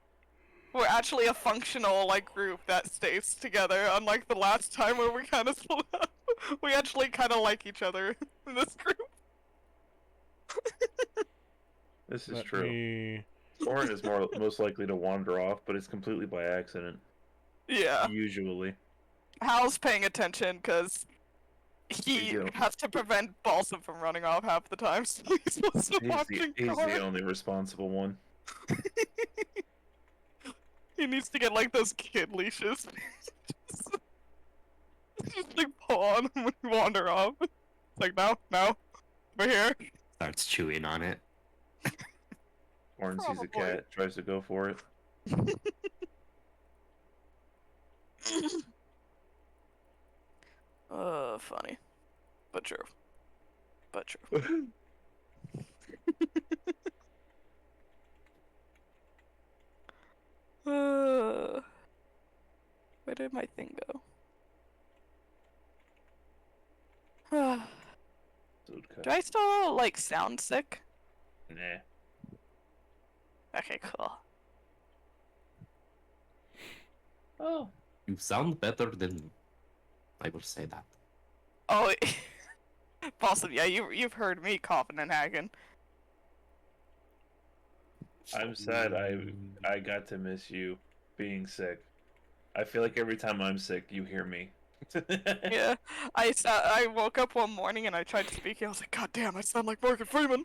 We're actually a functional, like, group that stays together, unlike the last time where we kind of split up. We actually kind of like each other in this group. This is Let true. me... Orin is most likely to wander off, but it's completely by accident. Yeah. Usually. Hal's paying attention, because he You. has to prevent Balsam from running off half the time, so he's supposed to watch He's the only responsible one. He needs to get, like, those kid leashes. just like, pull on him when you wander off. It's like, no, over here. Starts chewing on it. Orin sees a Probably. cat, tries to go for it. Funny. But true. But true. Where did my thing go? Do I still, like, sound sick? Nah. Okay, cool. Oh. You sound better than me. I will say that. Oh, possibly. Yeah, you've heard me coughing and hacking. I'm sad I got to miss you being sick. I feel like every time I'm sick, you hear me. Yeah, I woke up one morning and I tried to speak. And I was like, God damn, I sound like Morgan Freeman.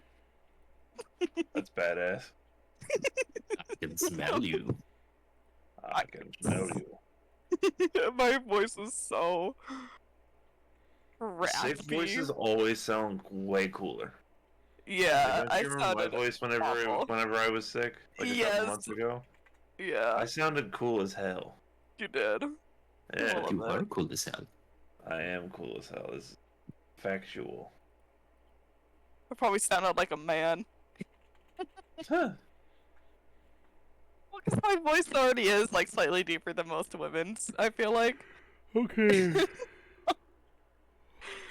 That's badass. I can smell you. I can smell you. My voice is so Sick raspy. voices always sound way cooler. Yeah, Don't I you remember my sounded voice awful. whenever I was sick? Like a Yes. couple months ago? Yeah, I sounded cool as hell. you did. Yeah, Well, You that. are cool as hell. I am cool as hell. This is factual. I probably sounded like a man. Huh. Well, because my voice already is like slightly deeper than most women's. I feel like Okay.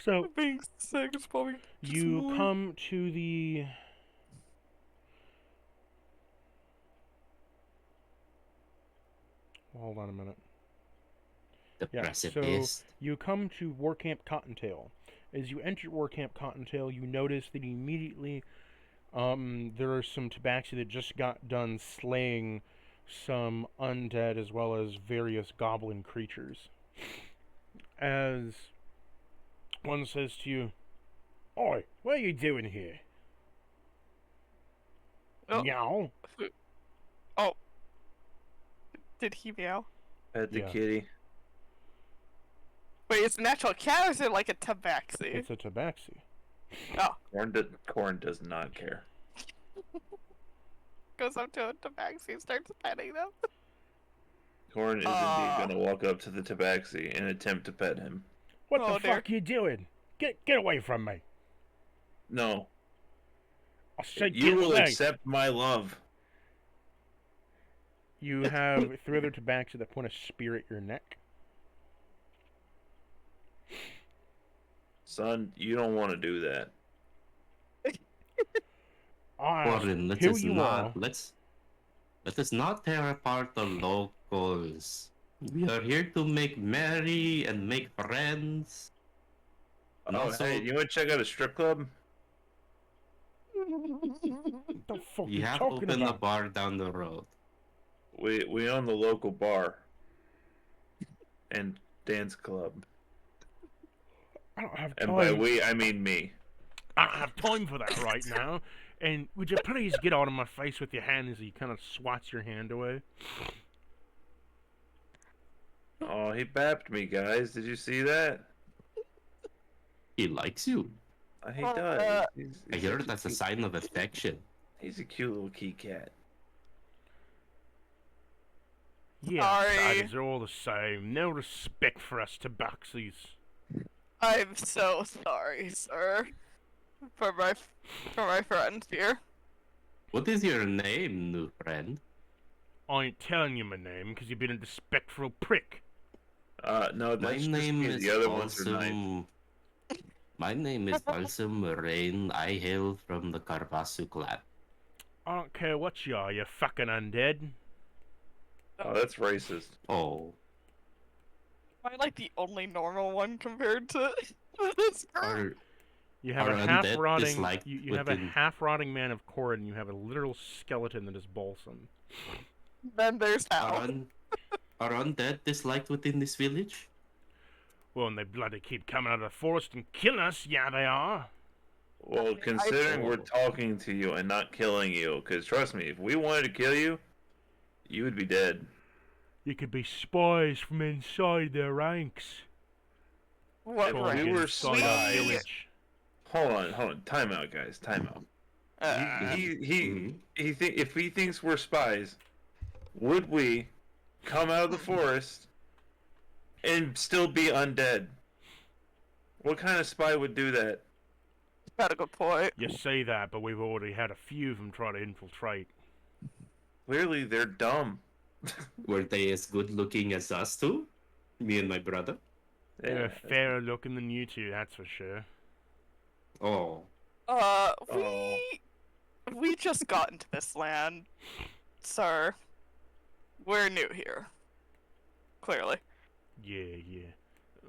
So, being sick is probably just you annoying. come to the... Hold on a minute. The Yeah, precipice. You come to War Camp Cottontail. As you enter War Camp Cottontail, you notice that immediately there are some tabaxi that just got done slaying some undead as well as various goblin creatures. As one says to you, "Oi, what are you doing here?" Oh. Meow. Did he meow? Pet the Yeah. kitty. Wait, it's an actual cat or is it like a tabaxi? It's a tabaxi. Corn does not care. Goes up to a tabaxi and starts petting them. Corn is indeed going to walk up to the tabaxi and attempt to pet him. What Oh, the dear. fuck you doing? Get away from me! No, I said you get will away. accept my love. You have three other tabaxi that point a spear at your neck. Son, you don't want to do that. Warren, let here us you not are. let us not tear apart the locals. We are here to make merry and make friends. And Oh, also, hey, you want to check out a strip club? What the fuck we you have talking opened a about? bar down the road. We own the local bar. and dance club. I don't have And by time. we, I mean me. I don't have time for that right now. And would you please get out of my face with your hand as he kind of swats your hand away? Oh, he bapped me, guys. Did you see that? He likes you. He does. I heard that's a sign of affection. He's a cute little kitty cat. Yeah, Sorry. bodies are all the same. No respect for us tabaxis. I'm so sorry, sir. For my friend here. What is your name, new friend? I ain't telling you my name because you've been a disrespectful prick. No, My that's name just is the other ones are nice. Balsam. My name is Balsam Rain. I hail from the Carvasu clan. I don't care what you are, you fucking undead. Oh, that's racist. Oh, Am I like the only normal one compared to this group? are You have Are a undead half-rotting. disliked You have a within- half-rotting man of Korra, and you have a literal skeleton that is balsam. Then there's are, Hal. are undead disliked within this village? Well, and they bloody keep coming out of the forest and killing us. Yeah, they are. Well, considering we're Oh. talking to you and not killing you, because trust me, if we wanted to kill you, you would be dead. You could be spies from inside their ranks. What If Going we rank? were inside our spies- village. Hold on. Time out, guys. Time out. Mhm. If he thinks we're spies, would we come out of the forest and still be undead? What kind of spy would do that? Got a good point. You say that, but we've already had a few of them try to infiltrate. Clearly, they're dumb. Were they as good looking as us two? Me and my brother? They're fairer looking than you two, that's for sure. Oh, We just got into this land, sir. We're new here. Clearly. Yeah.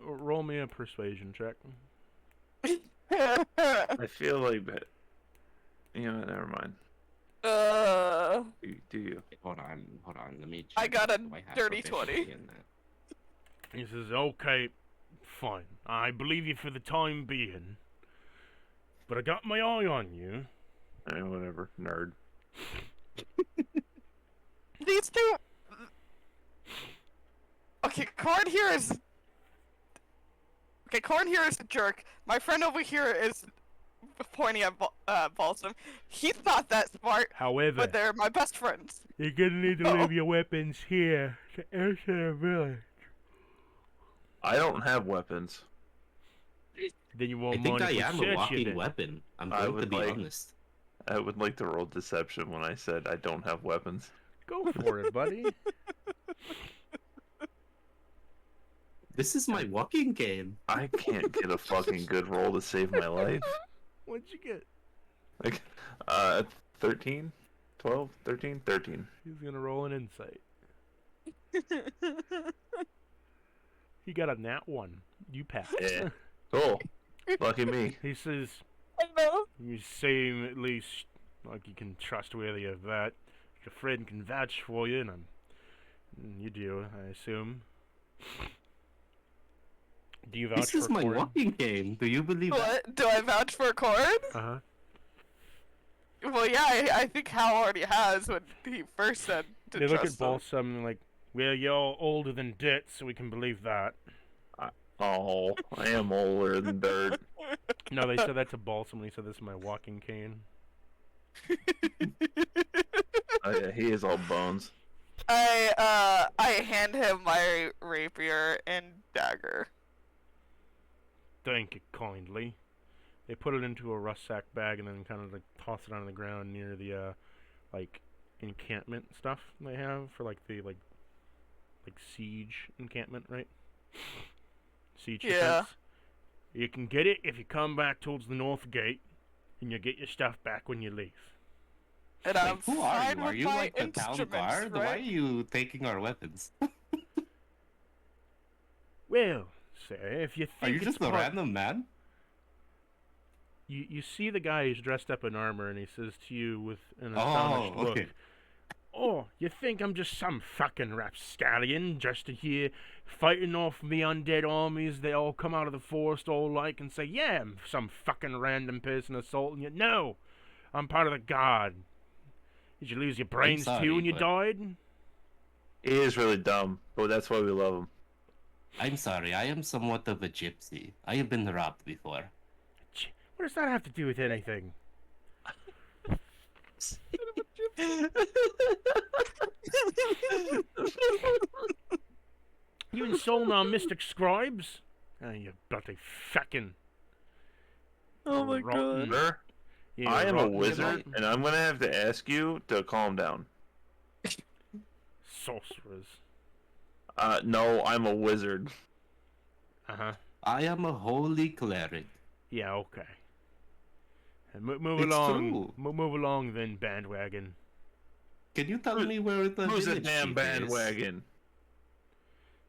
Roll me a persuasion check. I feel like that. You know, never mind. Do you? hold on. Let me check. I got a Do I have dirty proficiency 20. in that? He says, okay, fine. I believe you for the time being. But I got my eye on you. Whatever, nerd. These two. Okay, Corn here is. Okay, Corn here is a jerk. My friend over here is pointing at Balsam. He's not that smart, However, but they're my best friends. you're gonna need to Oh. leave your weapons here to enter the village. I don't have weapons. Then you I won't think mind I if we am a search you walking then. weapon. I'm I going to would be like- honest. I would like to roll deception when I said I don't have weapons. Go for it, buddy. This is my walking cane. I can't get a fucking good roll to save my life. What'd you get? Like, 13? 12? 13? 13. He's gonna roll an insight. He got a nat 1. You passed. Yeah. Cool. Lucky me. He says, I know. you seem at least like you can trust worthy of that. Your friend can vouch for you, and you do, I assume. Do you vouch This is for my Corin? walking cane. Do you believe that? What? Do I vouch for Corn? Uh-huh. Well, yeah, I think Hal already has when he first said to They look at trust him. Balsam and like, well, you're older than dirt, so we can believe that. Oh, I am older than dirt. No, they said that to Balsam when he said this is my walking cane. Oh, yeah, he is all bones. I hand him my rapier and dagger. Thank you kindly. They put it into a rucksack bag and then kind of like toss it on the ground near the like encampment stuff they have for like the like siege encampment, right? Siege Yeah. defense. You can get it if you come back towards the north gate, and you get your stuff back when you leave. And Like, I'm who are fine you? Are with you my like the town instruments, guard? Why are right? you taking our weapons? Well, sir, if you think Are you it's just a part- random man? You see the guy who's dressed up in armor, and he says to you with an astonished Oh, okay. look, Oh, you think I'm just some fucking rapscallion just here fighting off me undead armies? They all come out of the forest all like and say, yeah, I'm some fucking random person assaulting you. No, I'm part of the guard. Did you lose your brains sorry, too when you but- died? He is really dumb, but that's why we love him. I'm sorry, I am somewhat of a gypsy. I have been robbed before. What does that have to do with anything? You insulting our mystic scribes? Oh, you bloody fucking Oh my rotten. god. Sir, you I am a rotten wizard, and I'm gonna have to ask you to calm down. sorcerers. No, I'm a wizard. Uh-huh. I am a holy cleric. Yeah, okay. Move It's along. true. Move along then, bandwagon. Can you tell me where the Who's a village damn chief is? bandwagon?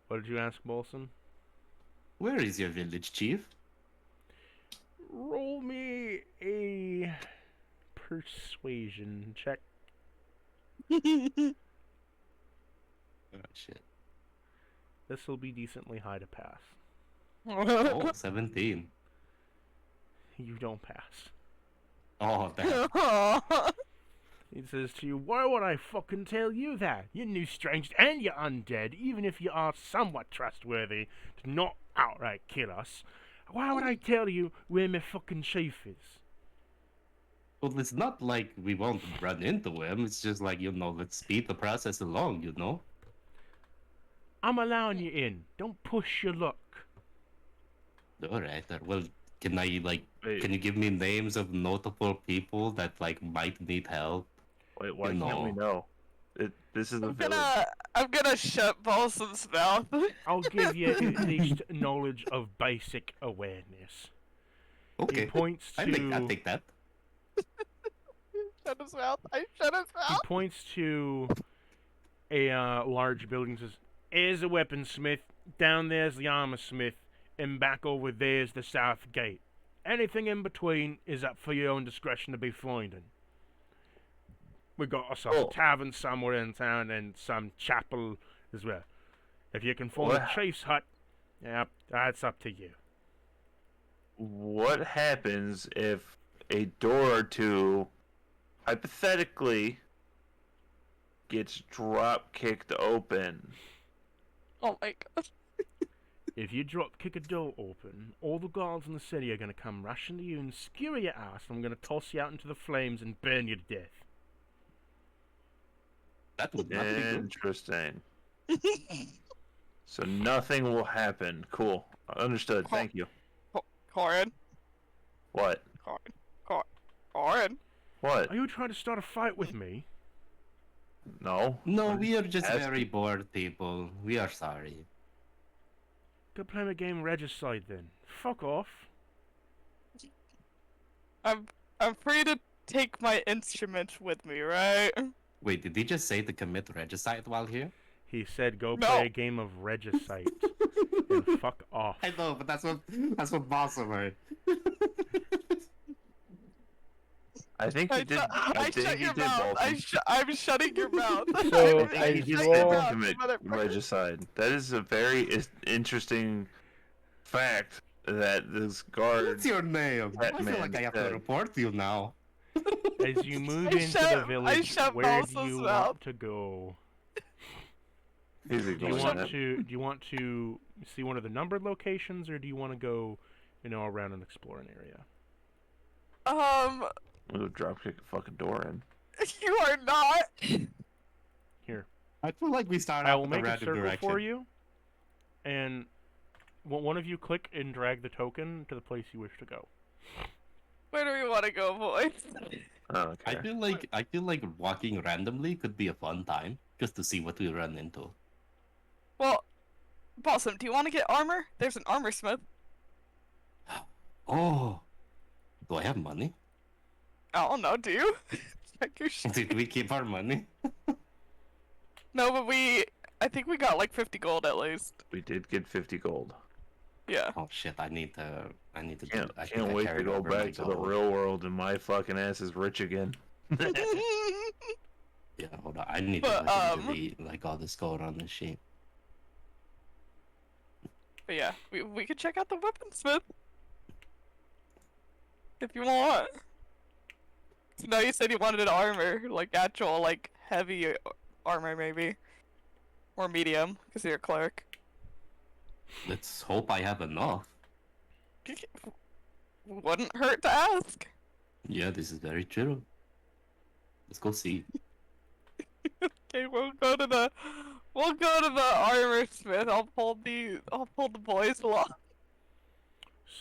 What did you ask, Bolson? Where is your village chief? Roll me a persuasion check. Oh, shit. This will be decently high to pass. Oh, 17. You don't pass. Oh, damn. He says to you, why would I fucking tell you that? You new strange and you're undead, even if you are somewhat trustworthy to not outright kill us. Why would I tell you where my fucking chief is? Well, it's not like we won't run into him. It's just like, let's speed the process along, I'm allowing you in. Don't push your luck. Alright, well, can I, Wait. can you give me names of notable people that, might need help? Wait, why You can't we know? This is a village. I'm gonna shut Balsam's mouth. I'll give you at least knowledge of basic awareness. He Okay, points to I think that. Shut his mouth. I shut his he mouth. points to a large building and says, here's a weaponsmith, down there's the armor smith, and back over there's the south gate. Anything in between is up for your own discretion to be finding. We got ourselves Oh. a tavern somewhere in town and some chapel as well. If you can find What? a chief's hut, yeah, that's up to you. What happens if a door or two, hypothetically, gets drop kicked open? Oh my god. If you drop kick a door open, all the guards in the city are going to come rushing to you and skewer your ass, and I'm going to toss you out into the flames and burn you to death. That would not be good. Interesting. So nothing will happen. Cool. Understood. Thank you. Corin. What? Corin. What? Are you trying to start a fight with me? No. No, we are just Asking. very bored people. We are sorry. Go play the game Regicide then. Fuck off. I'm free to take my instrument with me, right? Wait, did he just say to commit regicide while here? He said go No. play a game of Regicide. And fuck off. I know, but that's what Balsam heard. I think he did. I think shut he your did. mouth. Balsam. I'm shutting your mouth. So, I'm as He you did shutting your roll- mouth, commit motherfucker. regicide. That is a very interesting fact that this guard. What's your name? I feel Batman like I have to said. report you now. As you move I into the shut village, Balsam's where do you mouth. want to go? He's Do you ignoring want that. to see one of the numbered locations, or do you want to go, around and explore an area? I'm gonna drop kick a fucking door in. You are not. Here, I feel like we start I out will with a make a random circle direction. for you, and one of you click and drag the token to the place you wish to go. Where do we want to go, boys? Oh, I okay. feel like walking randomly could be a fun time, just to see what we run into. Well, Balsam, do you want to get armor? There's an armor smith. Oh, do I have money? I don't know, do you? Check your shit. Did we keep our money? No, but I think we got like 50 gold at least. We did get 50 gold. Yeah. Oh shit! I need to I Can't, think can't I wait to carried go over my back to the gold. real world and my fucking ass is rich again. Yeah, hold on. I need to But, fucking delete like all this code on this sheet. But yeah, we could check out the weaponsmith if you want. So now you said you wanted an armor, like actual, like heavy armor maybe, or medium, because you're a cleric. Let's hope I have enough. Wouldn't hurt to ask. Yeah, this is very true. Let's go see. Okay, we'll go to the armor smith. I'll pull the boys along.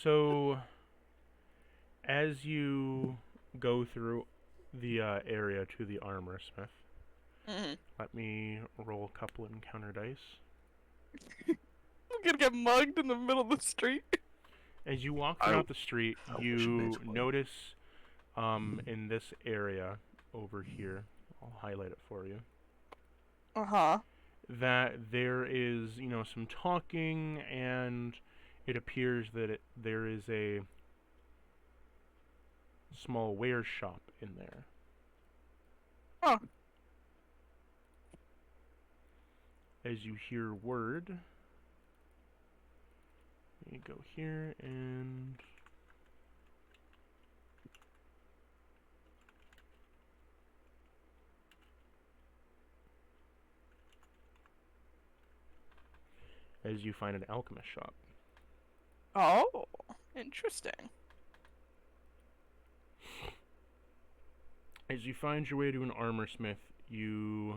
So, as you go through the area to the armor smith, let me roll a couple encounter dice. I'm gonna get mugged in the middle of the street. As you walk throughout the street, you notice in this area over here, I'll highlight it for you, that there is, some talking, and it appears that there is a small ware shop in there. Huh. As you hear word, you go here and as you find an alchemist shop. Oh, interesting. As you find your way to an armor smith, you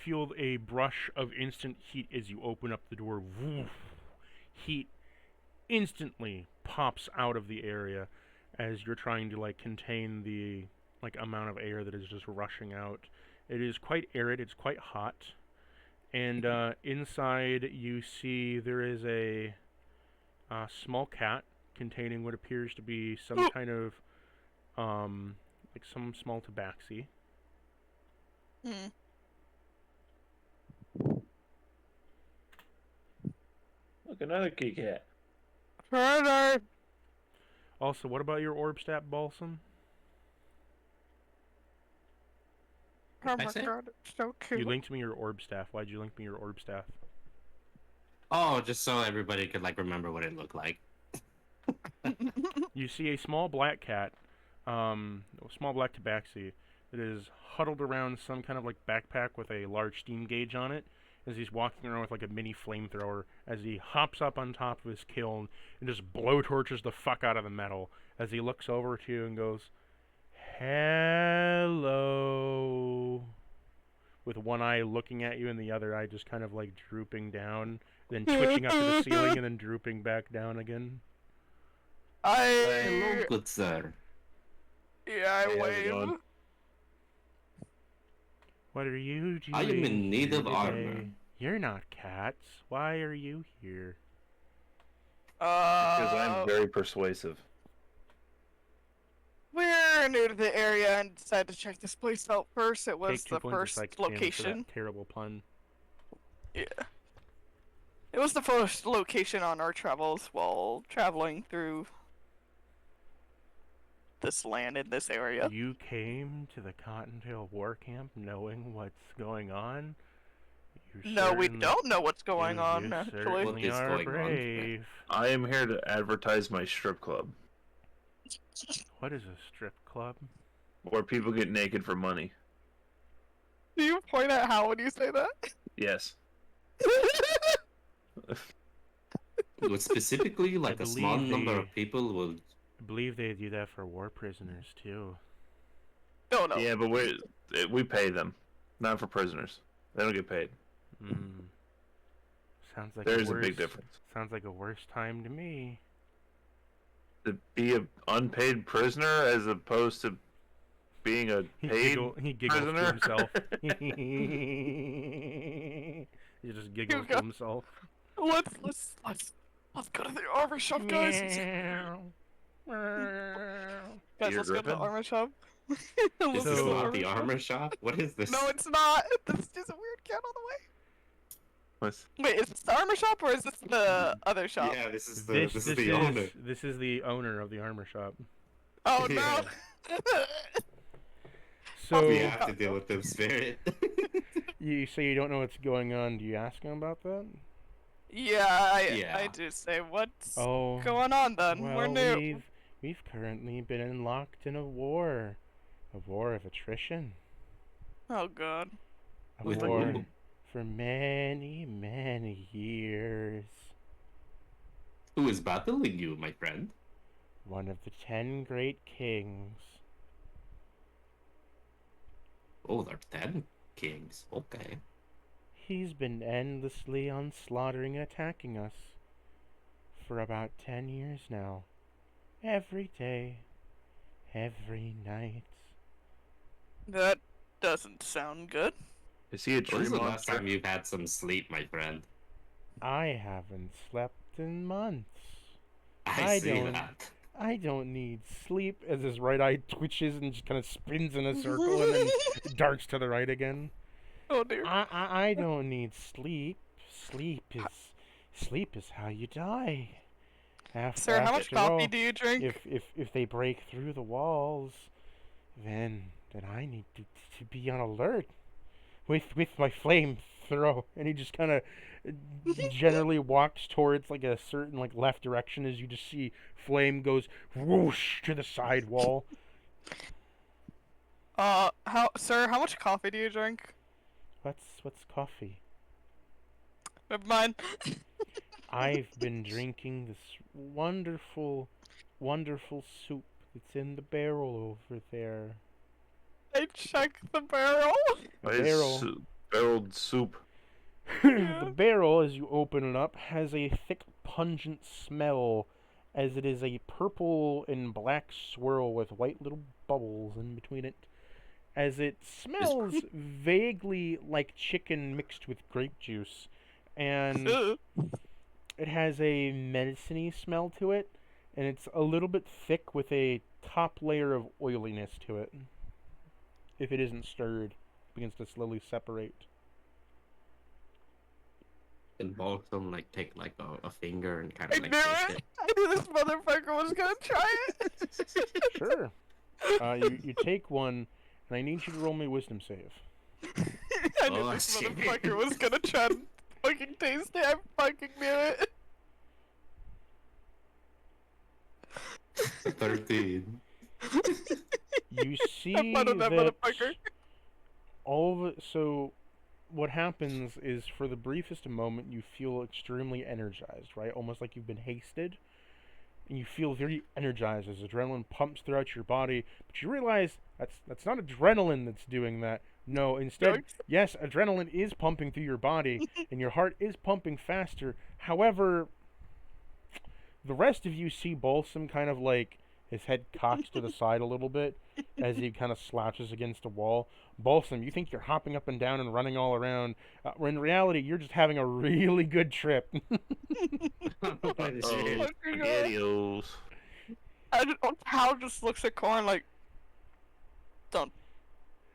feel a brush of instant heat as you open up the door. Woof. Heat instantly pops out of the area as you're trying to contain the amount of air that is just rushing out. It is quite arid, it's quite hot, and inside you see there is a small cat containing what appears to be some kind of some small tabaxi. Look, another key cat. Further. Also, what about your orb stat, Balsam? Oh my I say? god, it's so cute. You linked me your orb staff. Why'd you link me your orb staff? Oh, just so everybody could remember what it looked like. You see a small black cat, small black tabaxi, that is huddled around some kind of backpack with a large steam gauge on it, as he's walking around with a mini flamethrower, as he hops up on top of his kiln and just blowtorches the fuck out of the metal, as he looks over to you and goes, "Hello," with one eye looking at you and the other eye just kind of drooping down, then twitching up to the ceiling and then drooping back down again. Hello, good sir. Yeah, I Hey, how's it wave. going? What are you doing? I am in need here of today? armor. You're not cats. Why are you here? Because I'm very persuasive. We're new to the area and decided to check this place out first. It was Take 2 the points of first psychic damage for location. that terrible pun. Yeah. It was the first location on our travels while traveling through this land in this area. You came to the Cottontail War Camp knowing what's going on? You No, we certainly- don't know what's going you on, actually. certainly What is are going on? brave. I am here to advertise my strip club, What is a strip club? where people get naked for money. Do you point at how when you say that? Yes. But specifically, a small believe number they- of people will. I believe they do that for war prisoners too. No, no. Yeah, but we pay them, not for prisoners. They don't get paid. Hmm. Sounds like There's a big difference. Sounds like a worse time to me. To be an unpaid prisoner as opposed to being a paid He giggles to prisoner. himself. He just giggles to go. himself. Let's go to the armor shop, guys. Guys, You're let's go to the gripping? armor shop. Is Let's this go to So- not the armor shop? What is this? No, it's not. This is a weird cat on the way. What's- Wait, is this the armor shop or is this the other shop? Yeah, this is the owner. This is the owner of the armor shop. Oh no. So We have to deal with them, spirit. you say you don't know what's going on. Do you ask him about that? Yeah, I Yeah. do say what's Oh, going on then. We're well, new. we've currently been locked in a war of attrition, Oh god. a With war who? for many, many years. Who is battling you, my friend? One of the 10 great kings. Oh, there are 10 kings. Okay. He's been endlessly onslaughtering and attacking us for about 10 years now. Every day, every night. That doesn't sound good. Is he a When tree was the last monster? time you've had some sleep, my friend? I haven't slept in months. I see don't- that. I don't need sleep, as his right eye twitches and just kind of spins in a circle and then darts to the right again. Oh dear. I don't need sleep. Sleep is how you die. Sir, how much After coffee all, do you drink? if they break through the walls, then I need to be on alert with my flamethrower. And he just kind of generally walks towards like a certain like left direction as you just see flame goes whoosh to the side wall. Sir, how much coffee do you drink? What's coffee? Never mind. I've been drinking this wonderful soup that's in the barrel over there. I check the barrel. Why is barrel. Barreled soup. The barrel, as you open it up, has a thick, pungent smell, as it is a purple and black swirl with white little bubbles in between it, as it smells vaguely like chicken mixed with grape juice, and Ugh. it has a medicine-y smell to it, and it's a little bit thick with a top layer of oiliness to it. If it isn't stirred, it begins to slowly separate. And both of them like take like a finger and kind I of like knew taste it. I knew this motherfucker was gonna try it. Sure. You take one, and I need you to roll me a wisdom save. I knew Oh, this shit. motherfucker was gonna try to fucking taste it. I fucking knew it. 13. You see I'm out of that that motherfucker. all of it. So, what happens is, for the briefest moment, you feel extremely energized, right? Almost like you've been hasted, and you feel very energized as adrenaline pumps throughout your body. But you realize that's not adrenaline that's doing that. No, instead, yes, adrenaline is pumping through your body, and your heart is pumping faster. However, the rest of you see Balsam kind of like his head cocks to the side a little bit as he kind of slouches against a wall. Balsam, you think you're hopping up and down and running all around, when in reality, you're just having a really good trip. Spaghettios. Hal just looks at Corn like,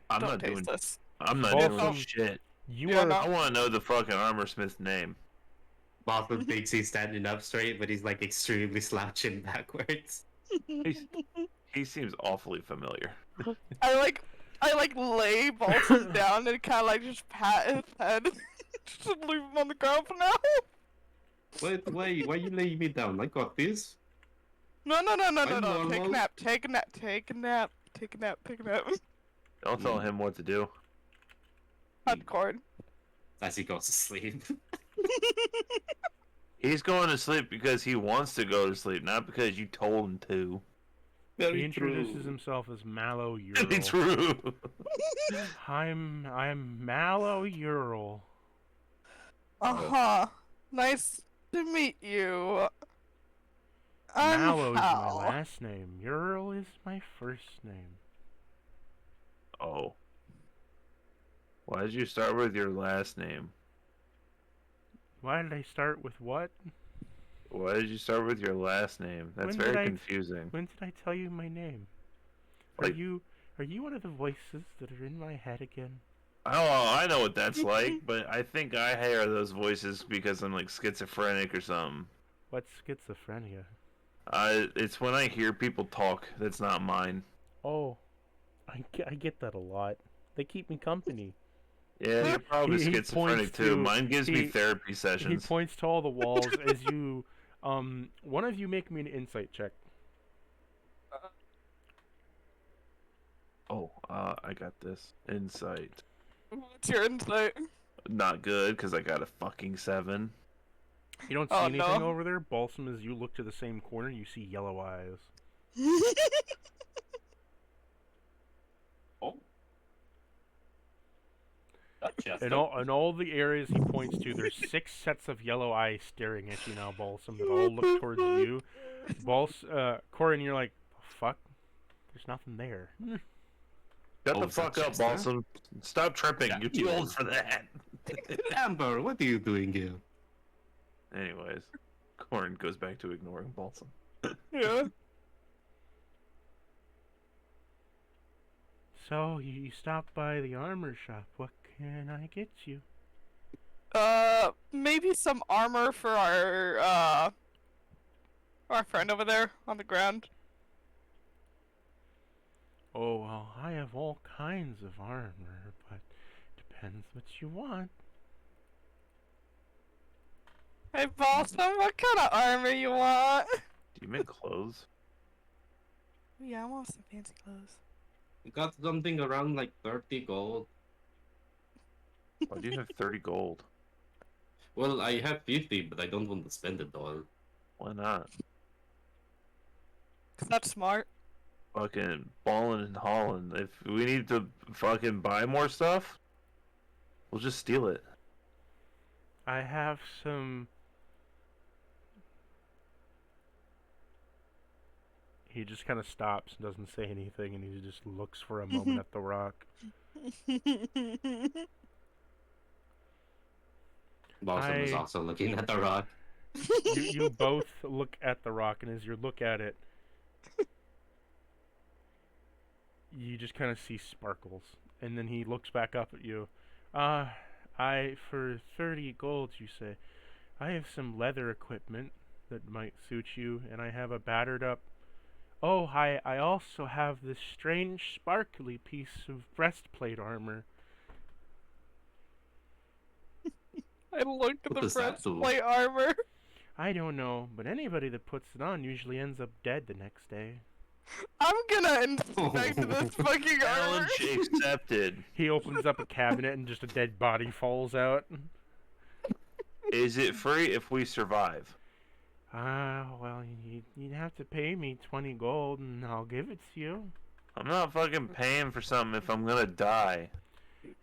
I'm don't not taste doing. this. I'm not Balsam. doing shit. You Yeah, are no. I want to know the fucking armorsmith's name. Botham thinks he's standing up straight, but he's like extremely slouching backwards. He seems awfully familiar. I lay Balsam down and kind of like just pat his head. Just leave him on the ground for now. Wait, why you laying me down? I got this. No. I'm Take a normal. nap. Take a nap. Don't tell him what to do. Hot Corn. As he goes to sleep. He's going to sleep because he wants to go to sleep, not because you told him to. He introduces himself as Mallow Very Ural. true. I'm Mallow Ural. Nice to meet you. I'm Mallow's my Hal. last name. Ural is my first name. Oh. Why did you start with your last name? Why did I start with what? Why did you start with your last name? That's When did very I- confusing. When did I tell you my name? Like- Are you one of the voices that are in my head again? Oh, I know what that's like, but I think I hear those voices because I'm like schizophrenic or something. What's schizophrenia? It's when I hear people talk. That's not mine. Oh, I get that a lot. They keep me company. Yeah, you're probably He schizophrenic points too. to- Mine gives me he- therapy He sessions. points to all the walls as you. One of you make me an insight check. Oh, I got this. Insight. What's your insight? Not good, because I got a fucking 7. You don't see Oh, anything no. over there. Balsam, as you look to the same corner, you see yellow eyes. Oh. Gotcha. In all the areas he points to, there's 6 sets of yellow eyes staring at you now, Balsam, that all look towards you. Corin, you're like, fuck? There's nothing there. Shut Oh, the is that fuck up, Chester? Balsam. Stop tripping. Yeah, You're too you old is. for that. Amber, what are you doing here? Anyways, Corin goes back to ignoring Balsam. Yeah. So, you stopped by the armor shop. What can I get you? Maybe some armor for our friend over there on the ground. Oh, well, I have all kinds of armor, but depends what you want. Hey, Balsam, what kind of armor you want? Do you make clothes? Yeah, I want some fancy clothes. You got something around like 30 gold. Why do you have 30 gold? Well, I have 50, but I don't want to spend it all. Why not? 'Cause that's smart. Fucking balling and hauling. If we need to fucking buy more stuff, we'll just steal it. I have some... He just kind of stops and doesn't say anything, and he just looks for a moment at the rock. Balsam is I- also looking at the rock. You both look at the rock, and as you look at it, you just kind of see sparkles. And then he looks back up at you. For 30 gold, you say, I have some leather equipment that might suit you, and I have a battered up... Oh, I also have this strange sparkly piece of breastplate armor. I looked at What the does that do? breastplate armor. I don't know, but anybody that puts it on usually ends up dead the next day. I'm gonna inspect this fucking armor. Challenge accepted. He opens up a cabinet and just a dead body falls out. Is it free if we survive? Well, you'd have to pay me 20 gold and I'll give it to you. I'm not fucking paying for something if I'm gonna die.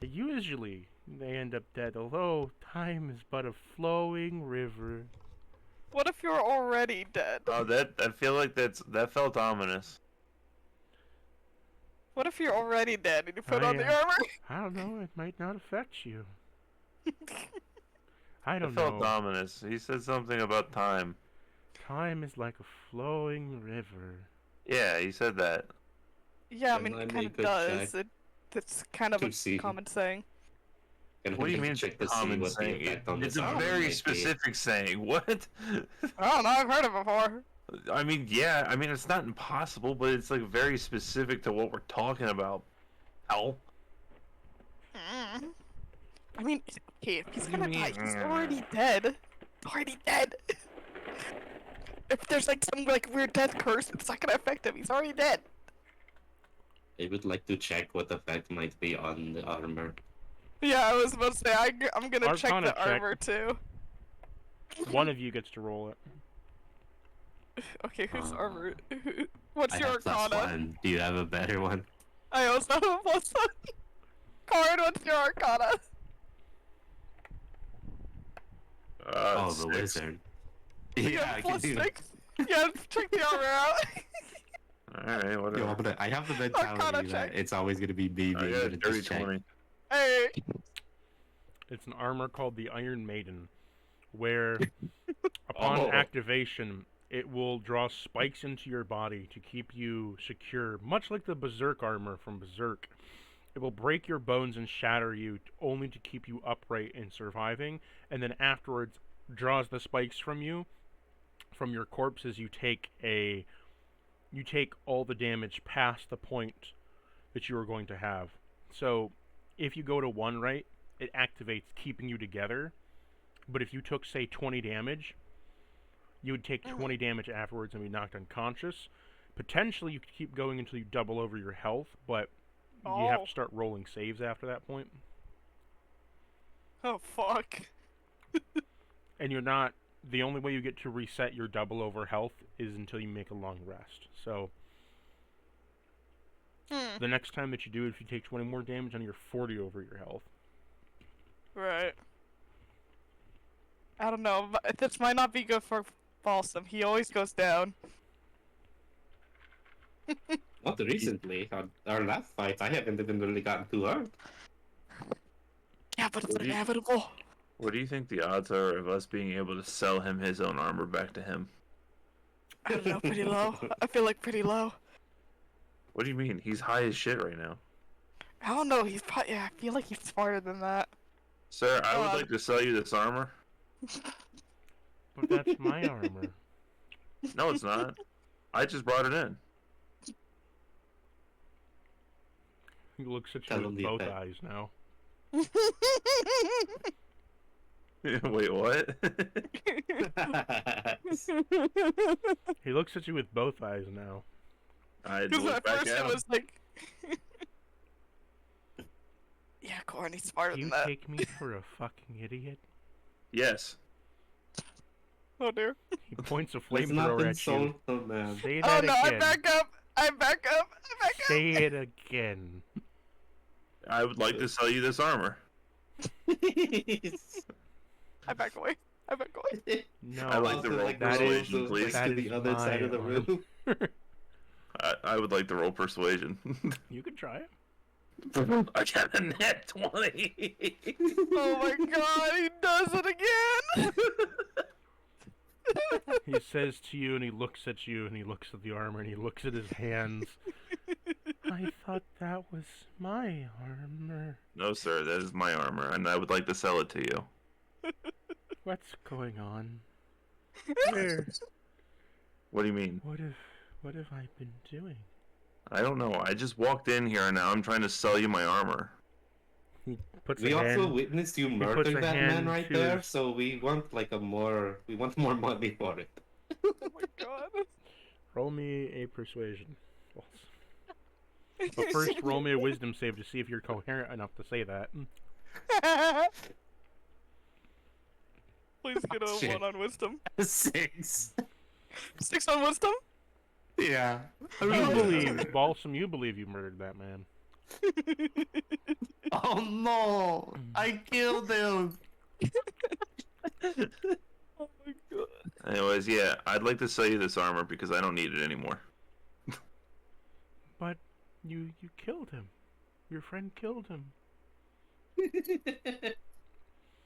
Usually, they end up dead, although time is but a flowing river. What if you're already dead? Oh, I feel like that felt ominous. What if you're already dead and you put on the I armor? I don't know, it might not affect you. I It don't felt know. ominous. He said something about time. Time is like a flowing river. Yeah, he said that. Yeah, I Can mean, I it kind make of a does. check It's kind of to a see? common saying. Can What do you I mean it's a check to see common what the saying? effect on It's this a armor might very be? specific saying. What? I don't know, I've heard it before. I mean, yeah. I mean, it's not impossible, but it's like very specific to what we're talking about. Ow. Mm. I mean, okay, if he's What do you gonna die, mean? he's already dead. Already dead. If there's like some like weird death curse, it's not gonna affect him. He's already dead. I would like to check what effect might be on the armor. Yeah, I was about to say I'm gonna check Arcana the check. armor too. One of you gets to roll it. Okay, whose Uh, armor? What's I your have plus arcana? 1. Do you have a better one? I also have a plus one. Corin, what's your arcana? Oh, the 6. wizard. You Yeah, have I can plus do that. 6. Yeah, check the armor out. Alright, Yo, whatever. but I have the Arcana mentality check. that it's always gonna be me I being got a good at dirty this check. 20. Hey. It's an armor called the Iron Maiden, where upon Oh. activation, it will draw spikes into your body to keep you secure, much like the Berserk armor from Berserk. It will break your bones and shatter you only to keep you upright and surviving, and then afterwards draws the spikes from you from your corpses, you take all the damage past the point that you are going to have. So if you go to 1 right, it activates keeping you together. But if you took, say, 20 damage, you would take 20 damage afterwards and be knocked unconscious. Potentially, you could keep going until you double over your health, but you have to start rolling saves after that point. Oh, fuck. And you're not... The only way you get to reset your double over health is until you make a long rest. So, the next time that you do it, if you take 20 more damage, then you're 40 over your health. Right. I don't know, but this might not be good for Balsam. He always goes down. Not recently. Our last fight, I haven't even really gotten too hurt. Yeah, but it's What do you- inevitable. What do you think the odds are of us being able to sell him his own armor back to him? I don't know, pretty low. I feel like pretty low. What do you mean? He's high as shit right now. I don't know, he's probably, yeah, I feel like he's smarter than that. Sir, I would like to sell you this armor. But that's my armor. No, it's not. I just brought it in. He looks at Tell you him with the both effect. eyes now. Wait, what? He looks at you with both eyes now. I Because look at back first at it him. was like... yeah, Corn, he's smarter Do you than that. take me for a fucking idiot? Yes. Oh dear. He points a Let's not flamethrower at you. insult the man. Say Oh that no, again. I'm back up! I'm back up! I'm back up! Say it again. I would like to sell you this armor. I back away. I back away. No, I like the Also, roll that is- persuasion, please. that to the is other side of the my room. I would like to roll persuasion. You can try it. I got a net 20. Oh my god, he does it again! He says to you, and he looks at you, and he looks at the armor, and he looks at his hands. I thought that was my armor. No, sir, that is my armor, and I would like to sell it to you. What's going on? Where? What do you mean? What have I been doing? I don't know. I just walked in here, and now I'm trying to sell you my armor. He puts We a also hand. witnessed you puts murder a that hand man right to there, his- so we want more money for it. Oh my god. Roll me a persuasion. But first, roll me a wisdom save to see if you're coherent enough to say that. Please get a Shit. 1 on wisdom. 6. 6 on wisdom? Yeah. You believe, Balsam, you believe you murdered that man. Oh no! I killed him! Oh my god. Anyways, yeah, I'd like to sell you this armor because I don't need it anymore. But you killed him. Your friend killed him.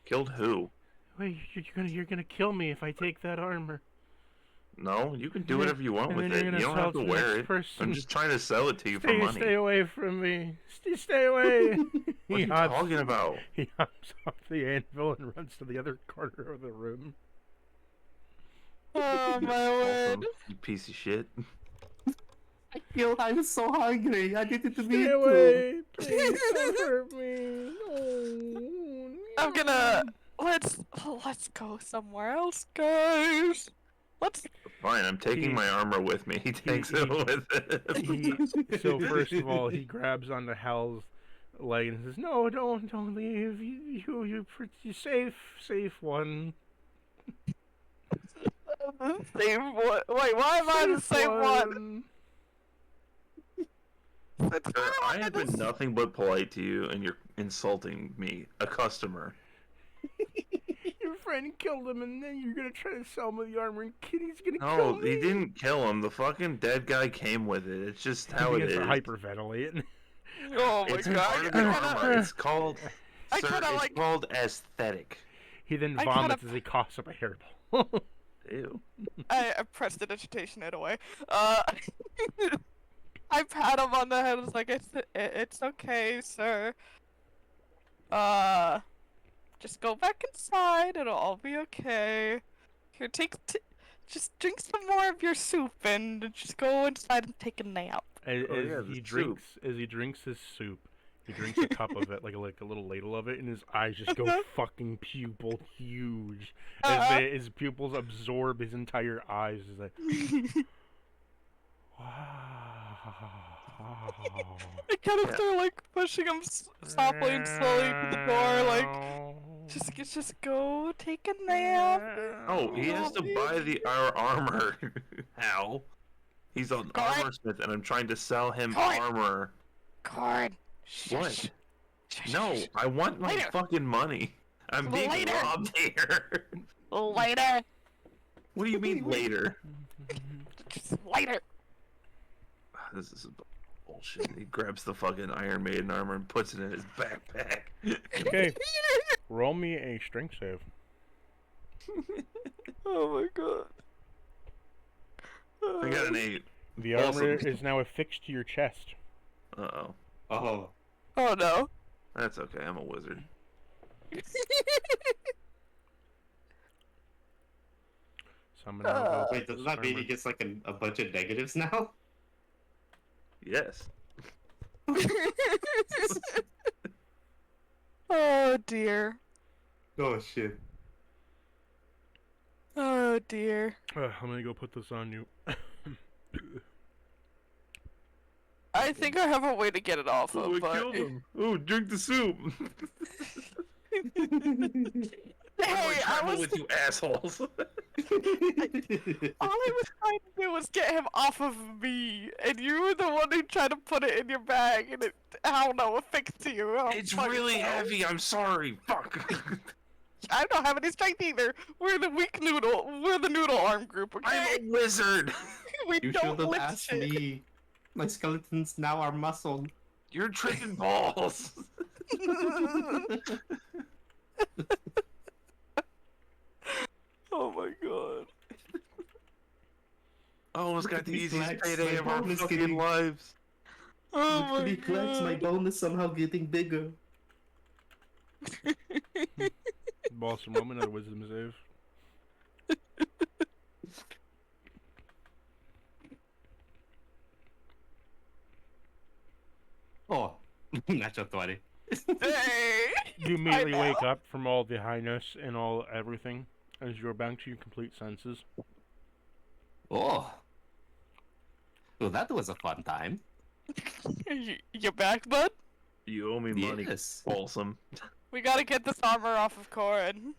Killed who? Wait, you're gonna kill me if I take that armor. No, you can do And then- whatever you want and with then it. you're You gonna don't sell have to it to the wear next it. person. I'm just trying to sell it to you for Stay money. away from me. Stay away. What are you talking about? He hops off the anvil and runs to the other corner of the room. Oh my word. You piece of shit. I'm so hungry. I needed to Stay away. Please don't hurt me. Oh, I'm gonna let's go somewhere else, guys. Let's Fine, I'm taking He- my armor with me. He takes it with him. So first of all, he grabs onto Hal's leg and says, "No, don't leave. You safe one. same one. Wait, why am I the same one? It's Sir, I not have this- been nothing but polite to you, and you're insulting me, a customer. Your friend killed him, and then you're gonna try to sell me the armor, and Kitty's gonna No, kill me." he didn't kill him. The fucking dead guy came with it. It's just how He it begins is. to hyperventilate. Oh my It's god. part of the armor. It's called, I sir, kinda it's like- called aesthetic. He then I vomits kinda- as he coughs up a hairball. Ew. I pressed the digitation it away. I pat him on the head. I was like, it's okay, sir. Just go back inside. It'll all be okay. Here, just drink some more of your soup and just go inside and take a nap. As, Oh, yeah, the as he drinks his soup, he drinks a cup of it, like a little ladle of it, and his eyes just go fucking pupil huge as his pupils absorb his entire eyes. He's like, wow. I kind of start like pushing him softly and slowly to the door, like just go take a nap. Oh, he has to buy our armor. How? He's an armor smith, and I'm trying to sell him armor. Cord. What? No, I want my fucking money. I'm being robbed here. Later. What do you mean later? Just later. This is bullshit. He grabs the fucking Iron Maiden armor and puts it in his backpack. Okay, roll me a strength save. Oh my god. I got an 8. The Awesome. armor is now affixed to your chest. Uh-oh. Oh. Oh no. That's okay, I'm a wizard. So I'm gonna go Wait, does that mean he gets like a bunch of negatives now? Yes. Oh dear. Oh shit. Oh dear. I'm gonna go put this on you. I think I have a way to get it off Oh, of, I killed him. Oh, drink the soup. Hey, I was with you assholes. all I was trying to do was get him off of me, and you were the one who tried to put it in your bag, and it, I don't know, affixed to you. It's really heavy. I'm sorry. Fuck. I don't have any strength either. We're the weak noodle. We're the noodle arm group. Okay. I'm a wizard. We You don't should have lift asked shit. me. My skeletons now are muscle. You're tripping balls. Oh my god. I almost got the These easiest flags, payday my of our phone is fucking getting- lives. Oh my Literally flex, my god. bone is somehow getting bigger. Boss, roll me another wisdom save. Oh, natural 20. Hey. You immediately know. wake up from all the highness and all everything as you're back to your complete senses. Oh. Well, that was a fun time. You back, bud? You owe me money, Yes. Balsam. We gotta get this armor off of Corin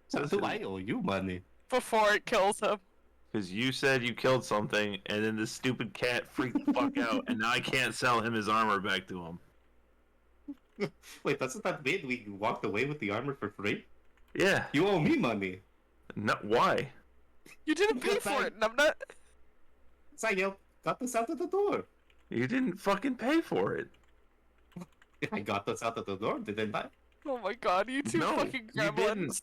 So do I owe you money? before it kills him. Because you said you killed something, and then this stupid cat freaked the fuck out, and now I can't sell him his armor back to him. Wait, doesn't that mean we walked away with the armor for free? Yeah. You owe me money. Not why? You didn't pay Yes, for I- it, and I'm not. Sayel got us out of the door. You didn't fucking pay for it. I got us out of the door, didn't I? Oh my god, you two No, fucking you gremlins.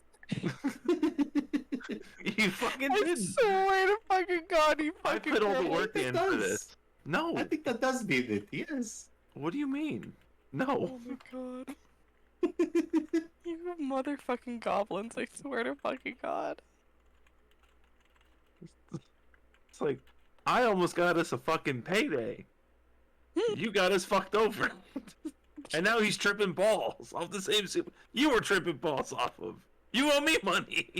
You fucking I didn't. swear to fucking god, you I fucking put all the gremlins. work It in for does. this. No. I think that does mean it, yes. What do you mean? No. Oh my god. You motherfucking goblins, I swear to fucking god. It's like, I almost got us a fucking payday. You got us fucked over. And now he's tripping balls off the same soup you were tripping balls off of. You owe me money.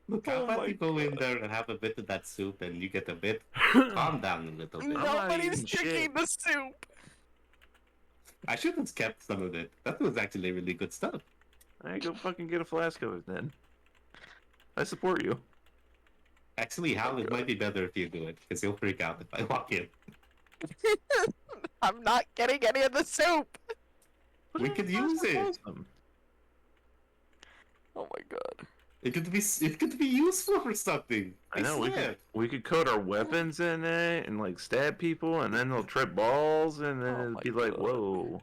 Look, how Oh about my you go in there and have a bit of that soup and you get a bit calm down a little bit. not Nobody's eating shit. drinking the soup. I should have kept some of it. That was actually really good stuff. I go fucking get a flask of it then. I support you. Actually, Hal, it might be better if you do it, because he'll freak out if I walk in. I'm not getting any of the soup. We could use it. Awesome. Oh my god. It could be useful for something. I know we swear. could coat our weapons in it and like stab people and then they'll trip balls and then Oh it'll my be like, God. whoa.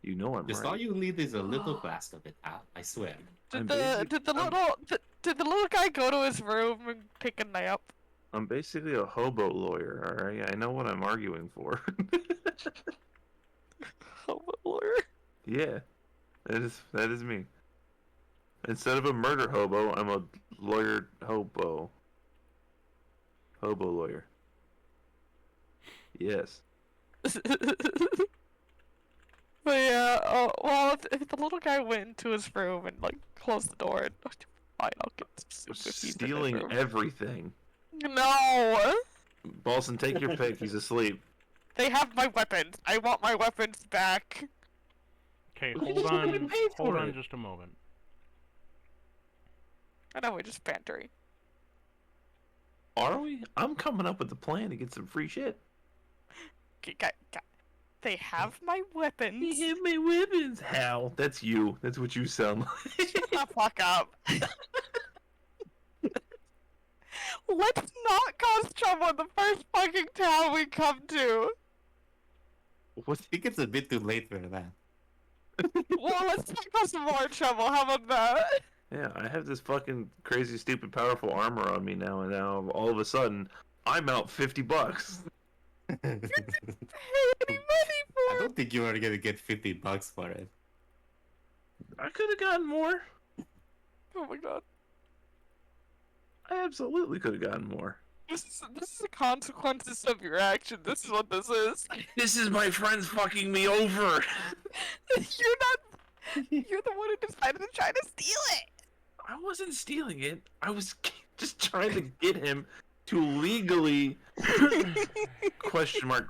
You know I'm Just right. all you need is a little flask of it, Hal. I swear. I'm Did the basic- did the little guy go to his room and take a nap? I'm basically a hobo lawyer, alright? I know what I'm arguing for. Oh my lord. Yeah. That is me. Instead of a murder hobo, I'm a lawyer hobo. Hobo lawyer. Yes. But yeah, oh, well, if the little guy went into his room and like closed the door, and fine, I'll get some soup if he's in his Stealing room. everything. No! Balson, take your pick. He's asleep. They have my weapons. I want my weapons back. Okay, Well, hold you on. already paid Hold for on it. just a moment. I know we're just bantering. Are we? I'm coming up with a plan to get some free shit. They have my weapons. They have my weapons. Hal, that's you. That's what you sound like. Shut the fuck up. Let's not cause trouble in the first fucking town we come to. I think it's a bit too late for that. Well, let's not cause some more trouble. How about that? Yeah, I have this fucking crazy, stupid, powerful armor on me now, and now all of a sudden, I'm out $50. I Pay any money for it. don't think you are gonna get $50 for it. I could have gotten more. Oh my god. I absolutely could have gotten more. This is the consequences of your action. This is what this is. This is my friends fucking me over. You're the one who decided to try to steal it. I wasn't stealing it. I was just trying to get him to legally question mark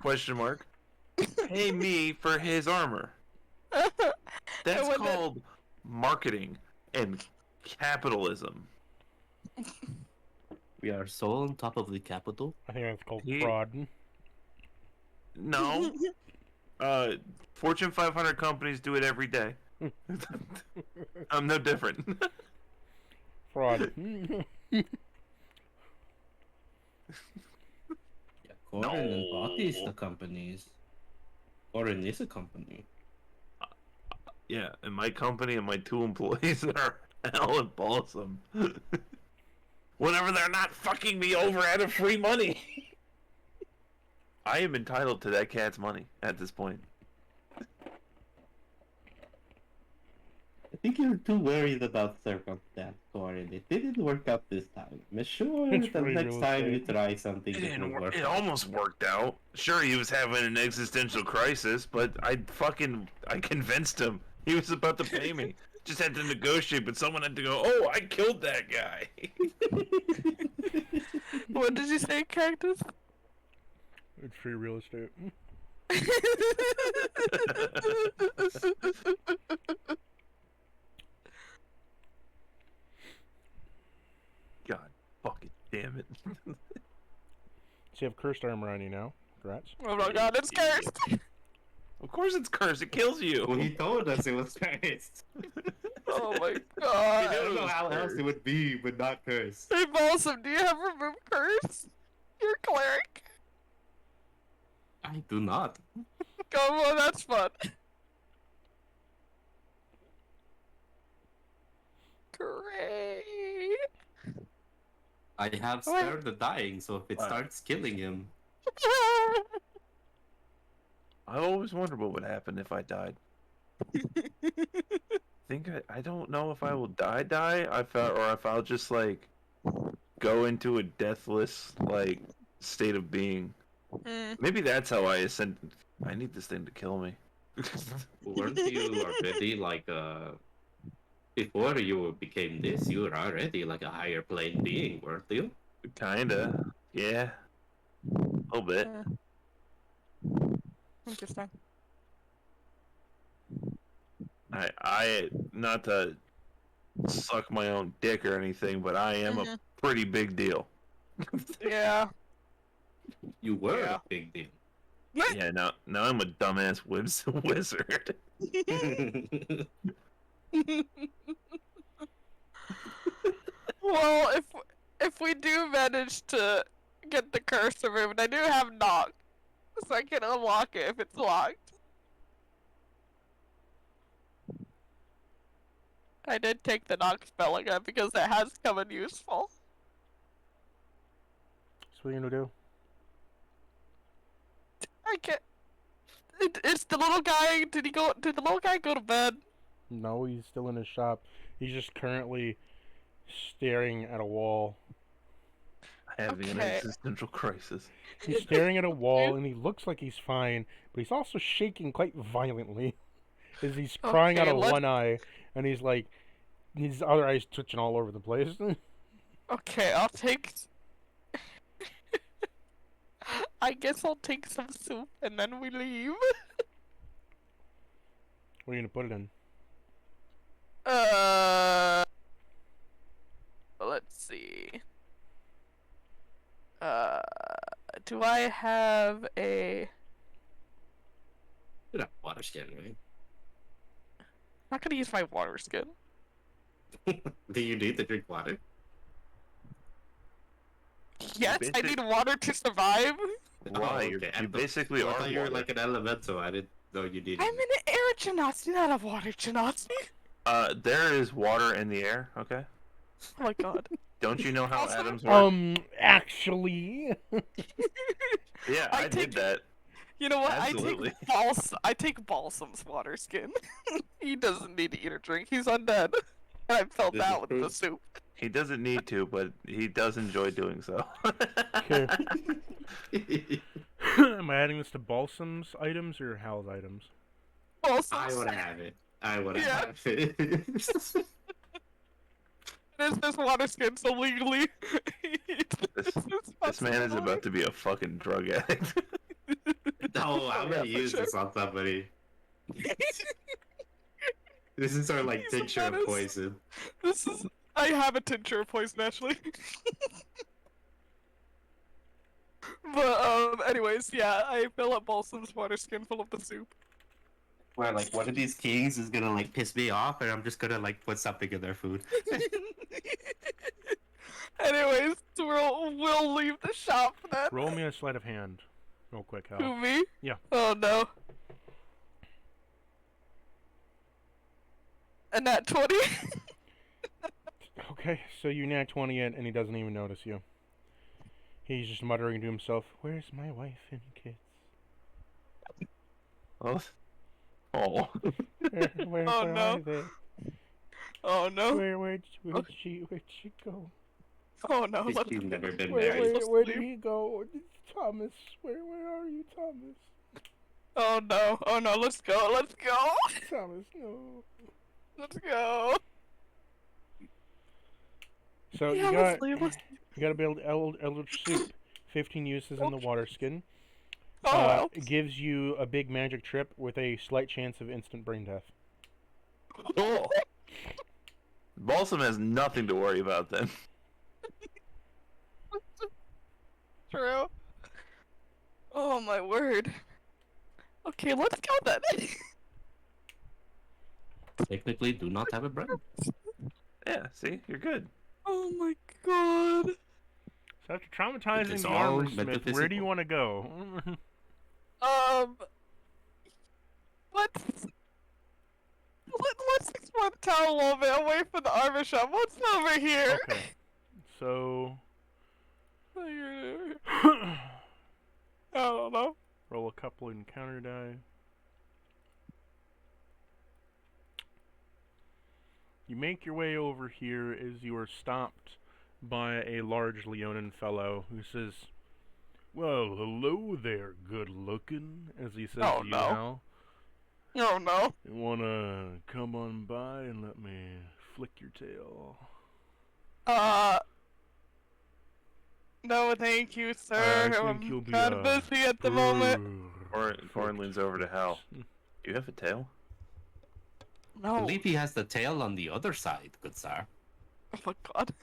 pay me for his armor. That's when called marketing and capitalism. We are so on top of the capital. I think that's called He- fraud. No. Fortune 500 companies do it every day. I'm no different. Fraud. Yeah, Corin and No. Baki is the companies. Corin is a company. Yeah, and my company and my 2 employees are hell and balsam. Whenever they're not fucking me over out of free money. I am entitled to that cat's money at this point. I think you're too worried about circumstance, Corin. It didn't work out this time. I'm sure It's the free next real time you estate. try something, it will work It out. almost worked out. Sure, he was having an existential crisis, but I convinced him. He was about to pay me. Just had to negotiate, but someone had to go, oh, I killed that guy. What did you say, Cactus? It's free real estate. God fucking damn it. So you have cursed armor on you now. Congrats. Oh my god, it's cursed! Of course it's cursed, it kills Well, you. he told us it was cursed. Oh my I god. don't know how else it would be, but not cursed. Hey, Balsam, do you have remove curse? You're a cleric. I do not. Come on, that's fun. Great. I have spared the dying, so if it Wow. starts killing him, I always wonder what would happen if I died. I don't know if I will die. Or if I'll just like go into a deathless like state of being. Maybe that's how I ascend. I need this thing to kill me. weren't you already like before you became this, you were already like a higher plane being, weren't you? Kinda, yeah, a little bit. Interesting. I not to suck my own dick or anything, but I am a pretty big deal. Yeah. You were Yeah. a big deal. Yeah, now I'm a dumbass wizard. Well, if we do manage to get the curse removed, I do have knock, so I can unlock it if it's locked. I did take the knock spell again because it has come in useful. So what are you gonna do? I can't. It's the little guy. Did the little guy go to bed? No, he's still in his shop. He's just currently staring at a wall. Having an Okay. existential crisis. He's staring at a wall, and he looks like he's fine, but he's also shaking quite violently as he's crying out Okay, of let's- one eye, and he's like, his other eye's twitching all over the place. Okay, I'll take. I guess I'll take some soup and then we leave. What are you gonna put it in? Let's see. Do I have a? You know, water skin, right? I'm not gonna use my water skin. Do you need to drink water? Yes, I basic- need water to survive. Why? You basically I are thought you were water. like an elemental. I didn't know you needed. I'm an air genasi, not a water genasi. There is water in the air, okay? Oh my god. Don't you know how Also- atoms work? Actually, Yeah, I I did take- that. You know what? Absolutely. I take Balsam's water skin. He doesn't need to eat or drink. He's undead. I felt This that is with true. the soup. He doesn't need to, but he does enjoy doing so. okay. Am I adding this to Balsam's items or Hal's items? I would have it. I would Yeah. have it. This water skin, so legally. This man is about to be a fucking drug addict. No, I'm Yeah, gonna for use sure. this on somebody. This is our like He's a tincture of menace. poison. This is. I have a tincture of poison actually. But anyways, yeah, I fill up Balsam's water skin full of the soup. Where like one of these kings is gonna like piss me off, and I'm just gonna like put something in their food. Anyways, we'll leave the shop then. Roll me a sleight of hand, real quick, Hal. Who, me? Yeah. Oh no. And that 20. Okay, so you nat 20 it, and he doesn't even notice you. He's just muttering to himself, "Where's my wife and kids? Oh. Oh. Where Oh, where no. are they? Oh no. Where'd she go? Oh no. Let's You've never been Where married. where did he go? Thomas, where are you, Thomas? Oh no. Oh no. Let's go. Let's go. Thomas, no." Let's go. So Yeah, you let's got leave. you got to build Eldritch Soup. 15 uses in the water skin. Oh well. It gives you a big magic trip with a slight chance of instant brain death. Oh. Balsam has nothing to worry about then. True. Oh my word. Okay, let's go then. Technically, do not have a brain. Yeah, see? You're good. Oh my god. So after traumatizing It's the all armor smith, where do you metaphysical. want to go? Let's explore the town a little bit away from the armor shop. What's over here? Okay. So I don't know. roll a couple encounter die. You make your way over here as you are stopped by a large Leonin fellow who says, "Well, hello there, good looking," as he says Oh, to you no. now. Oh no. You wanna come on by and let me flick your tail? No, thank you, I sir. think you'll I'm be kind of busy at the moment. Corin leans over to Hal. Do you have a tail? I No. believe he has the tail on the other side, good sir. Oh my god.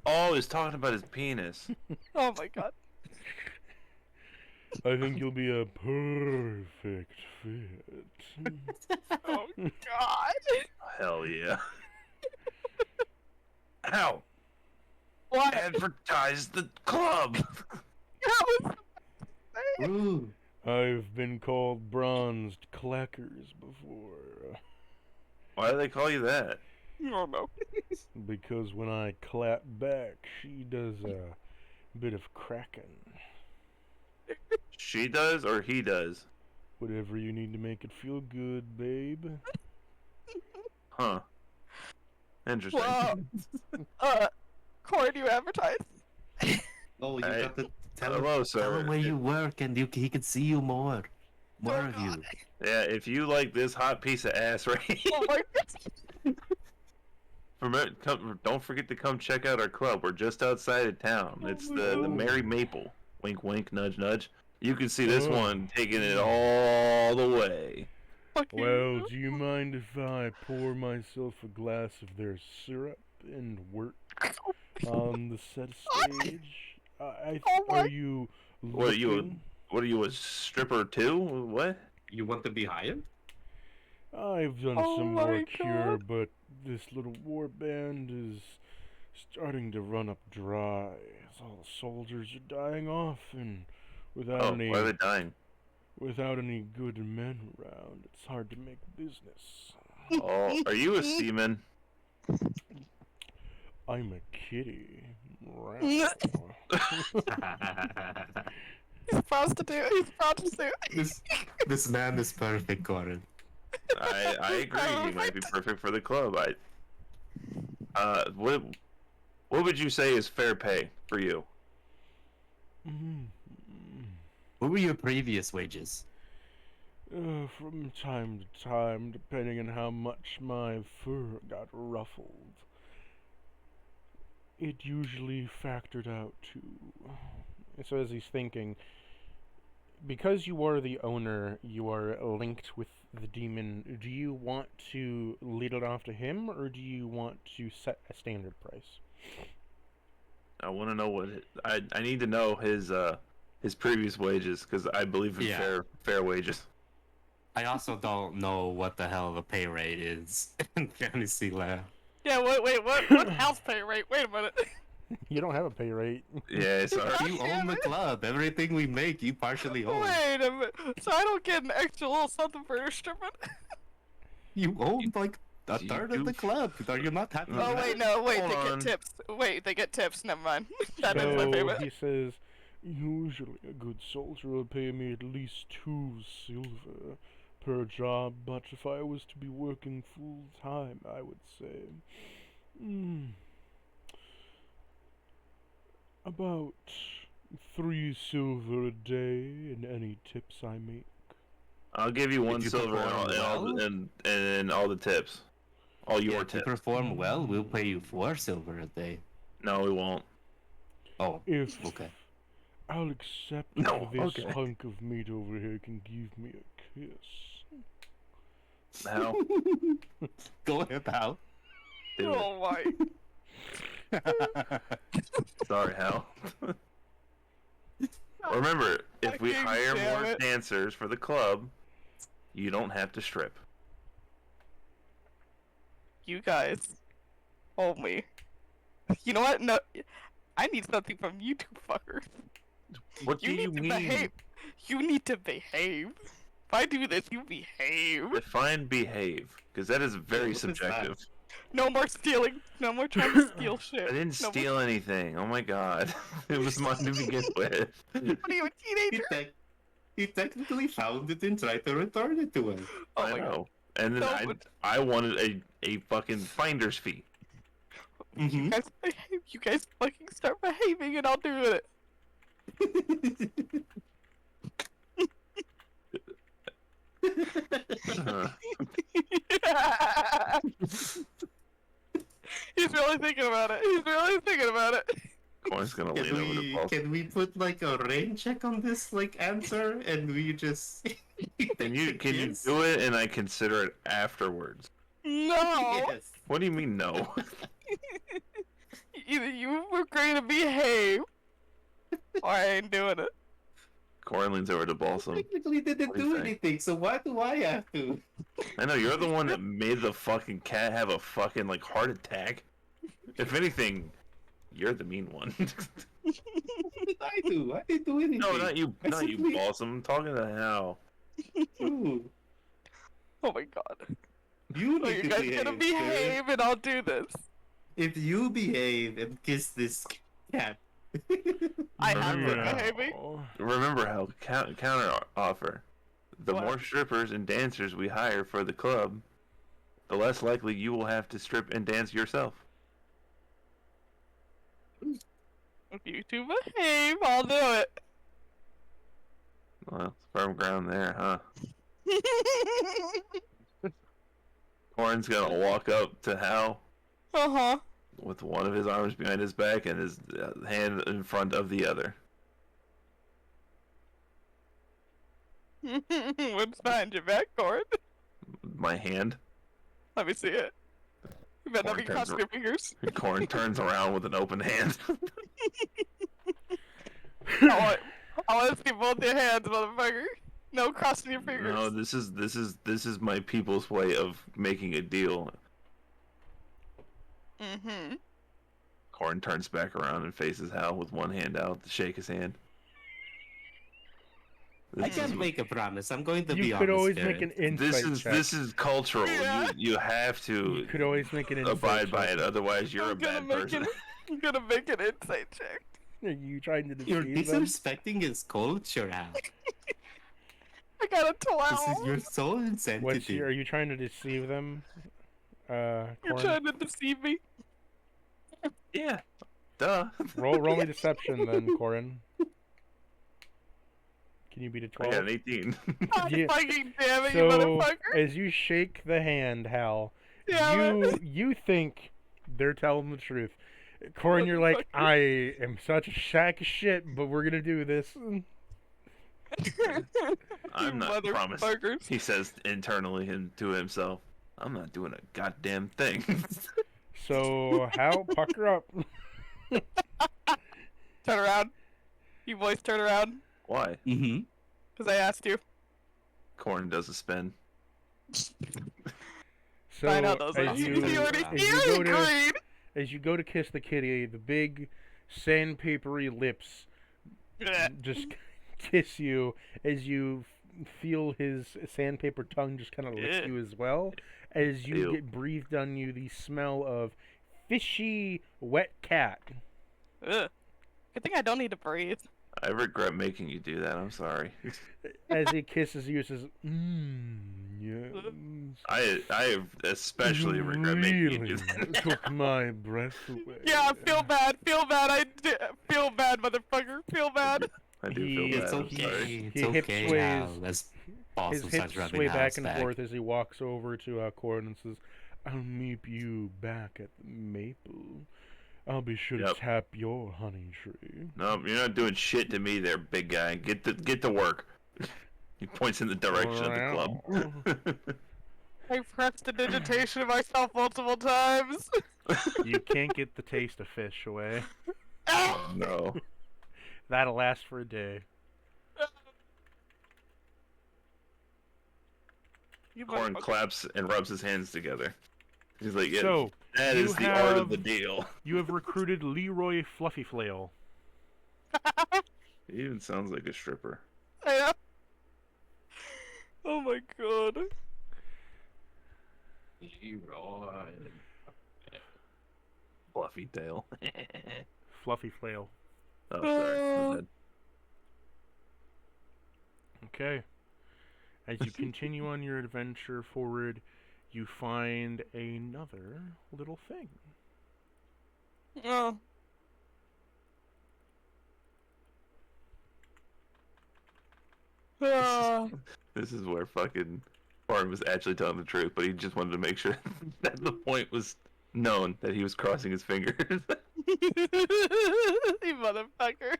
Oh, he's talking about his penis. Oh my god. I think you'll be a perfect fit. Oh god. Hell yeah. Ow! What? Advertise the club! That was Ooh. I've been called bronzed clackers before, Why do they call you that? Oh no. because when I clap back, she does a bit of cracking. She does or he does? Whatever you need to make it feel good, babe. Huh. Interesting. Well, Corey, do you advertise? Oh, you Hey, got to tell hello, him, sir. tell him where you work, and he can see you more. More Oh, of you. God. Yeah, if you like this hot piece of ass right here, Oh my god. don't forget to come check out our club. We're just outside of town. It's the Merry Maple. Wink, wink, nudge, nudge. You can see this one taking it all the way. Fuck Well, you. do you mind if I pour myself a glass of their syrup and work on the set stage? Oh my- Are you What are you? looking? What are you, a stripper too? What? You want to be hired? I've done Oh some my work here, God. but this little war band is starting to run up dry. All the soldiers are dying off, and without Oh, any why are they dying? without any good men around, it's hard to make business. Oh, are you a seaman? I'm a kitty. He's a prostitute. He's a prostitute. this man is perfect, Corin. I agree. He might be perfect for the club. What would you say is fair pay for you? What were your previous wages? From time to time, depending on how much my fur got ruffled, it usually factored out to. So as he's thinking, because you are the owner, you are linked with the demon. Do you want to lead it off to him, or do you want to set a standard price? I want to know what I need to know his previous wages because I believe in Yeah. fair wages. I also don't know what the hell the pay rate is in Fantasy Land. Yeah, wait, what house pay rate? Wait a minute. You don't have a pay rate. Yeah, sorry. You own the club. Everything we make, you partially own. Wait a minute. So I don't get an extra little something for stripping? You own like a You third of the goof. club. Are you not happy? Oh with wait, that? no, wait, Hold they on. get tips. Wait, they get tips. Never mind. That is my So favorite. he says, usually a good soldier will pay me at least 2 silver per job, but if I was to be working full time, I would say, about 3 silver a day in any tips I make. I'll give you 1 you silver perform and all the tips. All your If you tips. perform well, we'll pay you 4 silver a day. No, we won't. Oh, If okay. I'll accept No, if this okay. hunk of meat over here can give me a kiss. How? Go ahead, pal. Do it. Oh my. Sorry, Hal. Remember, if we Fucking hire damn more it. dancers for the club, you don't have to strip. You guys. Hold me. You know what? No. I need something from you two fuckers. What do You you need to mean? behave. You need to behave. If I do this, you behave. Define behave, because that is very What is that? subjective. No more stealing. No more trying to steal shit. I didn't No steal anything. Oh my god. It was mine to begin with. More... What are you, a teenager? He technically found it and tried to return it to him. Oh I my god. know. And then No, but- I wanted a fucking finder's fee. You guys behave. You guys fucking start behaving and I'll do it. Uh, He's really thinking about it. He's really thinking about it. Coin's gonna lean Can over to we Paul. can we put like a rain check on this like answer and we just Can you Yes. do it and I consider it afterwards? No. Yes. What do you mean no? Either you agree to behave, or I ain't doing it. Corin leans over to Balsam. Technically didn't What do you do think? anything, so why do I have to? I know you're the one that made the fucking cat have a fucking like heart attack. If anything, you're the mean one. What did I do? I didn't do anything. No, not you, I not you, simply- Balsam. I'm talking to Hal. Ooh, Oh my god. you Oh, need you to guys behave, gonna sir. behave and I'll do this. If you behave and kiss this cat. I have been Yeah. behaving. Remember, Hal, counter offer. The What? more strippers and dancers we hire for the club, the less likely you will have to strip and dance yourself. If you two behave, I'll do it. Well, firm ground there, huh? Corn's gonna walk up to Hal Uh-huh. with one of his arms behind his back and his hand in front of the other. What's behind your back, Corin? My hand. Let me see it. You better not be Corn crossing your fingers. Corn turns around with an open hand. I want to see both your hands, motherfucker. No crossing your fingers. No, this is my people's way of making a deal. Mm-hmm. Corn turns back around and faces Hal with one hand out to shake his hand. I can't make a promise. I'm going to be You honest could always here. make an insight check. This is cultural. Yeah. You have to You could always make an insight abide by check. it, otherwise you're a bad person. I'm gonna make an insight check. Are you trying to You're deceive them? disrespecting his culture, Al. I got a This 12. is you're so insensitive. Are you trying to deceive them? You're Corn? trying to deceive me. Yeah, duh. Roll me deception then, Corin. Can you beat a I 12? got an 18. God Yeah. fucking damn it, you So, motherfucker. as you shake the hand, Hal, Damn it. you think they're telling the truth. Corin, you're like, I am such a sack of shit, but we're gonna do this. I'm not promised. Motherfuckers. He says internally and to himself, I'm not doing a goddamn thing. So, Hal, pucker up. Turn around. You boys turn around. Why? Mm-hmm. Because I asked you. Corn does a spin. So, Find out those as are you, you already as you go to agreed. as you go to kiss the kitty, the big sandpapery lips just kiss you as you feel his sandpaper tongue just kind of lick you as well. As you Ew. get breathed on you the smell of fishy wet cat. Ugh. Good thing I don't need to breathe. I regret making you do that. I'm sorry. As he kisses you, says, yes. I especially regret making you do that. Took my breath away. Yeah, feel bad. Feel bad. Feel bad, motherfucker. Feel bad. I do He- feel It's bad. I'm okay. sorry. It's He hip okay, sways- Al. Let's pause His and hips start rubbing sway back Hal's and back. forth as he walks over to Corin and says, I'll meet you back at the maple. I'll be sure to Yep. tap your honey tree. No, you're not doing shit to me there, big guy. Get to work. He points in the direction of the club. I pressed the digitation myself multiple times. You can't get the taste of fish away. No. That'll last for a day. You Corn motherfucker. claps and rubs his hands together. He's like, yeah, So, that you is the art of have- the deal. you have recruited Leroy Fluffy Flail. He even sounds like a stripper. Yeah. Oh my god. Fluffy tail. Fluffy Flail. Oh, sorry. My bad. Okay. As you continue on your adventure forward, you find another little thing. Oh. This is where fucking Corn was actually telling the truth, but he just wanted to make sure that the point was known that he was crossing his fingers. You motherfucker.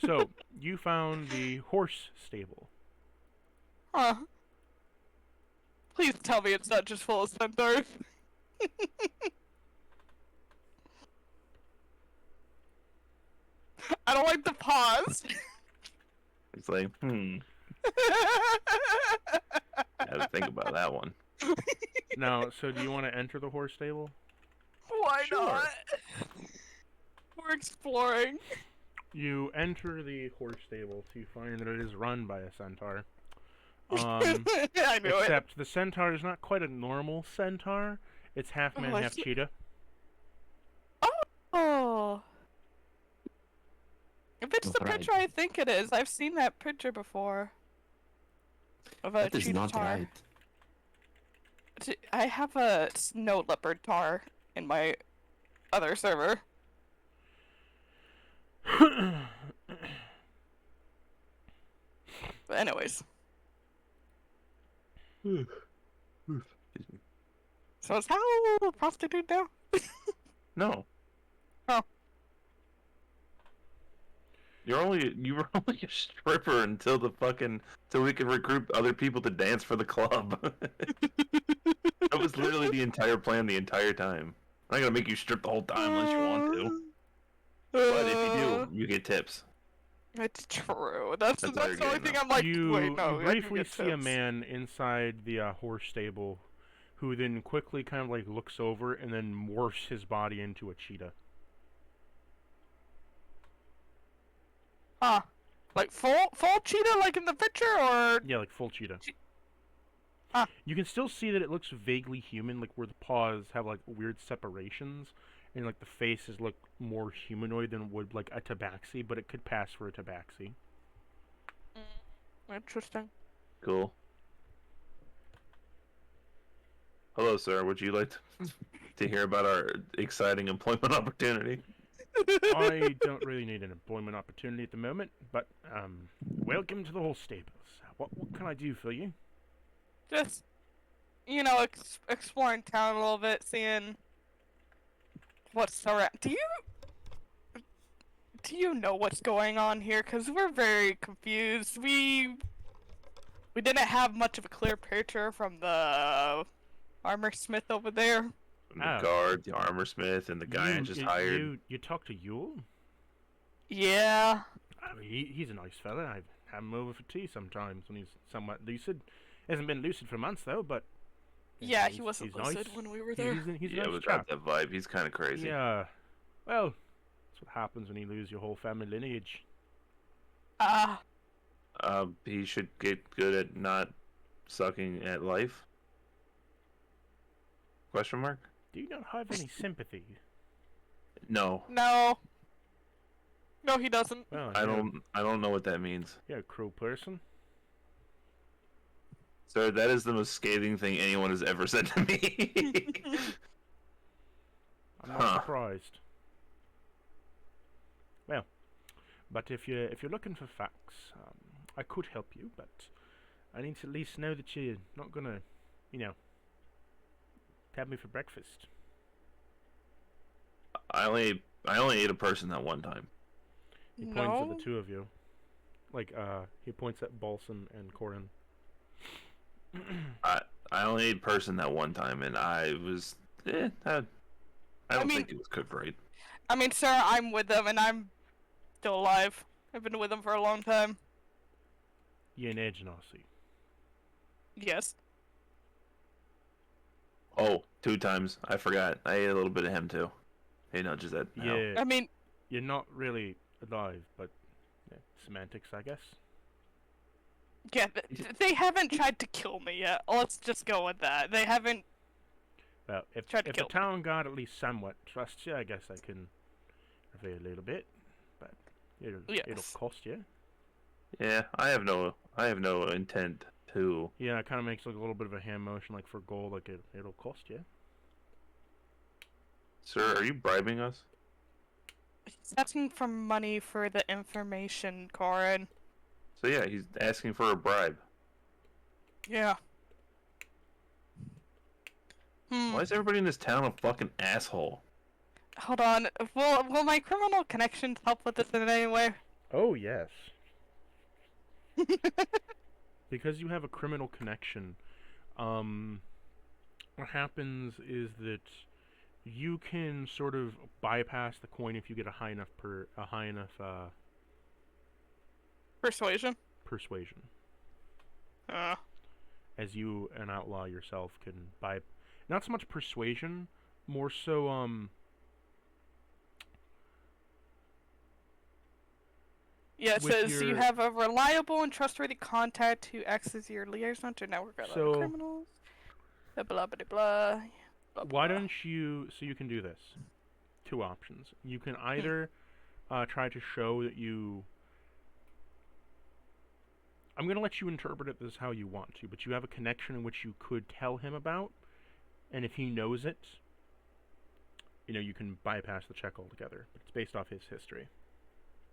So, you found the horse stable. Huh. Please tell me it's not just full of centaurs. I don't like the pause. It's like, I had to think about that one. Now, so do you want to enter the horse stable? Why Sure. not? We're exploring. You enter the horse stable to find that it is run by a centaur. I knew it. Except the centaur is not quite a normal centaur. It's half man, I half see. cheetah. Oh. If it's the Right. picture I think it is, I've seen that picture before. Of a That is cheetah not tar. right. I have a snow leopard tar in my other server. But anyways, Excuse me. so is Hal a prostitute now? No. Oh. You were only a stripper until we could recruit other people to dance for the club. That was literally the entire plan the entire time. I'm not gonna make you strip the whole time unless you want to. But if you do, you get tips. It's true. That's That's all the you're only getting, thing I'm like, you wait, no. you I do briefly get see a tips. man inside the horse stable, who then quickly kind of like looks over and then morphs his body into a cheetah. Huh. Like full cheetah like in the picture, or Yeah, like full cheetah. Ah. You can still see that it looks vaguely human, like where the paws have like weird separations, and like the faces look more humanoid than would like a tabaxi, but it could pass for a tabaxi. interesting. Cool. Hello, sir. Would you like to hear about our exciting employment opportunity? I don't really need an employment opportunity at the moment, but welcome to the horse stables. What can I do for you? Just exploring town a little bit, seeing what's around. Do you know what's going on here? Cause we're very confused. We didn't have much of a clear picture from the armor smith over there. And the guard, the armor smith, and the guy I just hired. You talked to Yule? Yeah. I mean, he's a nice fella. I have him over for tea sometimes when he's somewhat lucid. Hasn't been lucid for months though, but Yeah, he wasn't he's lucid nice. when we were there. He's a Yeah, nice without chap. that vibe, he's kind of crazy. Yeah. Well, that's what happens when you lose your whole family lineage. He should get good at not sucking at life. Question mark? Do you not have any sympathy? No, No, he doesn't. Well, I don't know what that means. You're a cruel person. Sir, that is the most scathing thing anyone has ever said to me. I'm not surprised. Well, but if you're looking for facts, I could help you, but I need to at least know that you're not gonna, have me for breakfast. I only ate a person that one time. He points at No. the two of you. Like, he points at Balsam and Corin. I only ate a person that one time, and I was I don't think it was cooked right. I mean, sir, I'm with them, and I'm still alive. I've been with them for a long time. You're an Agenasi. Yes. Oh, 2 times. I forgot. I ate a little bit of him too. He nudges that. Yeah. I mean, You're not really alive, but semantics, I guess. yeah, they haven't tried to kill me yet. Let's just go with that. They haven't. Well, if Tried to the kill me. town guard at least somewhat trusts you, I guess I can reveal a little bit, but it'll Yes. cost you. Yeah, I have no intent to. Yeah, it kind of makes like a little bit of a hand motion, like for gold, like it'll cost you. Sir, are you bribing us? He's asking for money for the information, Corin. So yeah, he's asking for a bribe. Yeah. Why is everybody in this town a fucking asshole? Hold on. Will my criminal connections help with this in any way? Oh yes. Because you have a criminal connection, what happens is that you can sort of bypass the coin if you get a high enough Persuasion. persuasion. Uh. As you, an outlaw yourself, can buy not so much persuasion, more so Yeah, it with says you your- have a reliable and trustworthy contact who acts as your liaison to network of So- other criminals. Blah blah blah blah. Why don't you, so you can do this. 2 options. You can either try to show that you... I'm going to let you interpret it as how you want to, but you have a connection in which you could tell him about, And if he knows it, you can bypass the check altogether. But it's based off his history.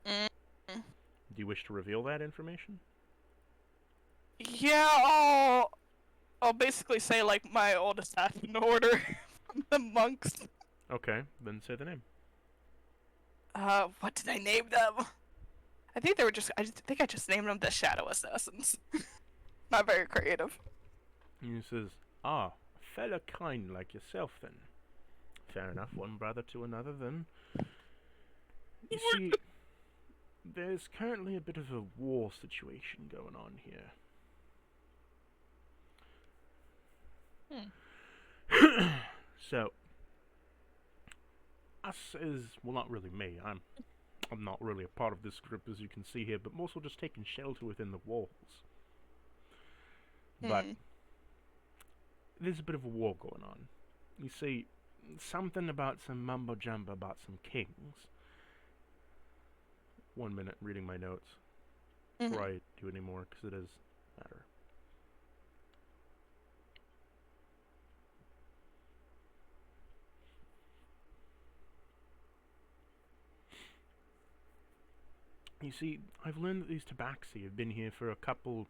Mm. Do you wish to reveal that information? Yeah, I'll basically say like my old assassin order from the monks. Okay, then say the name. What did I name them? I think they were I think I just named them the Shadow Assassins. Not very creative. And he says, "Ah, a fella kind like yourself, then. Fair enough, one brother to another, then. You see, there's currently a bit of a war situation going on here. So, us well, not really me. I'm not really a part of this group, as you can see here, but mostly just taking shelter within the walls. But there's a bit of a war going on. You see, something about some mumbo jumbo about some kings. 1 minute, reading my notes before I do any more, because it is matter. You see, I've learned that these tabaxi have been here for a couple,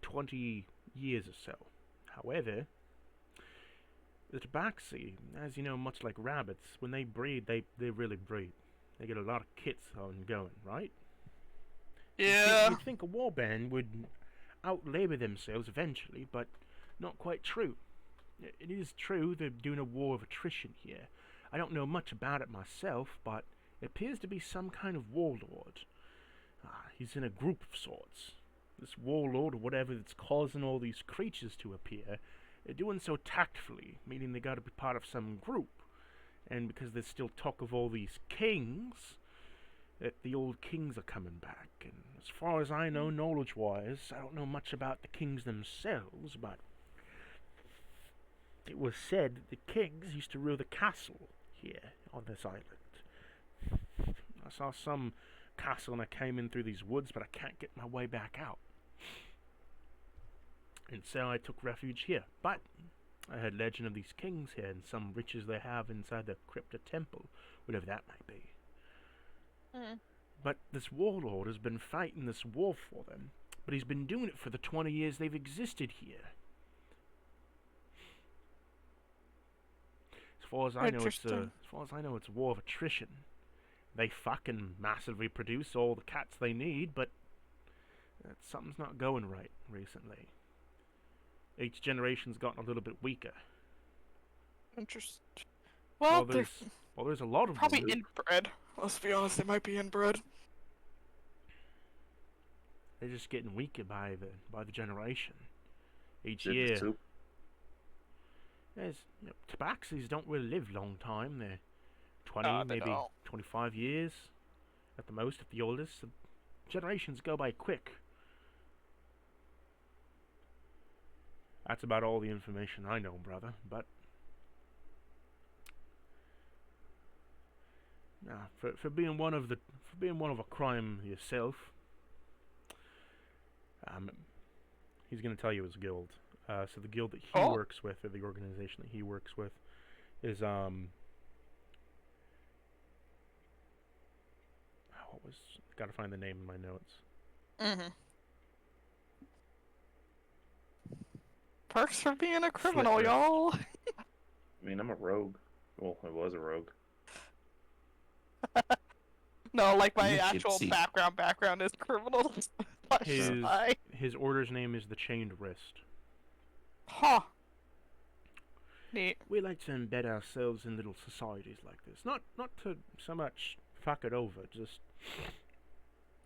20 years or so. However, the tabaxi, as you know, much like rabbits, when they breed, they really breed. They get a lot of kits ongoing, right? Yeah. You'd think a warband would outlabor themselves eventually, but not quite true. It is true they're doing a war of attrition here. I don't know much about it myself, but it appears to be some kind of warlord. He's in a group of sorts. This warlord, or whatever that's causing all these creatures to appear, they're doing so tactfully, meaning they gotta be part of some group. And because there's still talk of all these kings, that the old kings are coming back. And as far as I know, knowledge-wise, I don't know much about the kings themselves, but it was said that the kings used to rule the castle here on this island. I saw some castle and I came in through these woods, but I can't get my way back out. And so I took refuge here. But I heard legend of these kings here and some riches they have inside the Crypt of Temple, whatever that might be. But this warlord has been fighting this war for them, but he's been doing it for the 20 years they've existed here. As far as I know, it's a war of attrition. They fucking massively produce all the cats they need, but something's not going right recently. Each generation's gotten a little bit weaker. Interesting. Well, there's a lot of probably them. inbred. Let's be honest, they might be inbred. They're just getting weaker by the generation. Each Dip year. soup. Tabaxis don't really live long time. They're 20, They maybe don't. 25 years at the most, at the oldest. The generations go by quick. That's about all the information I know, brother. But for being one of a crime yourself, he's going to tell you his guild. So the guild that he works with, or the organization that he works with, is gotta find the name in my notes. Perks for being a criminal, Slip y'all. I mean, I'm a rogue. Well, I was a rogue. No, like my You actual gypsy. background is criminals. His order's name is the Chained Wrist. Huh. Neat. We like to embed ourselves in little societies like this. Not to so much fuck it over, just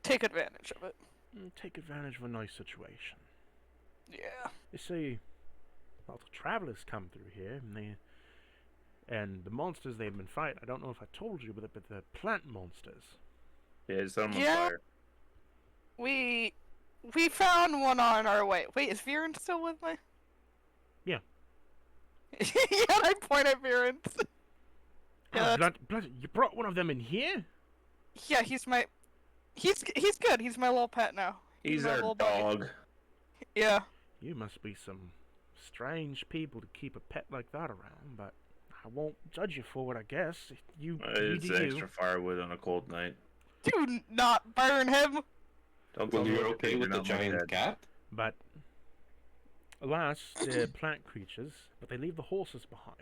Take advantage of it. take advantage of a nice situation. Yeah. You see, lots of travelers come through here, and the monsters they've been fighting, I don't know if I told you, but the plant monsters. Yeah, just set him on Yeah. fire. We found one on our way. Wait, is Viren still with me? Yeah. Yeah, I point at Viren. Yeah, Blood, you brought one of them in here? yeah, he's good. He's my little pet now. He's my our little buddy. dog. Yeah. You must be some strange people to keep a pet like that around, but I won't judge you for it, I guess. You It's do you. extra firewood on a cold night. Do not burn him! Don't Well, tell me you're what to okay do, with you're the not my giant dad. cat? But, alas, they're plant creatures, but they leave the horses behind.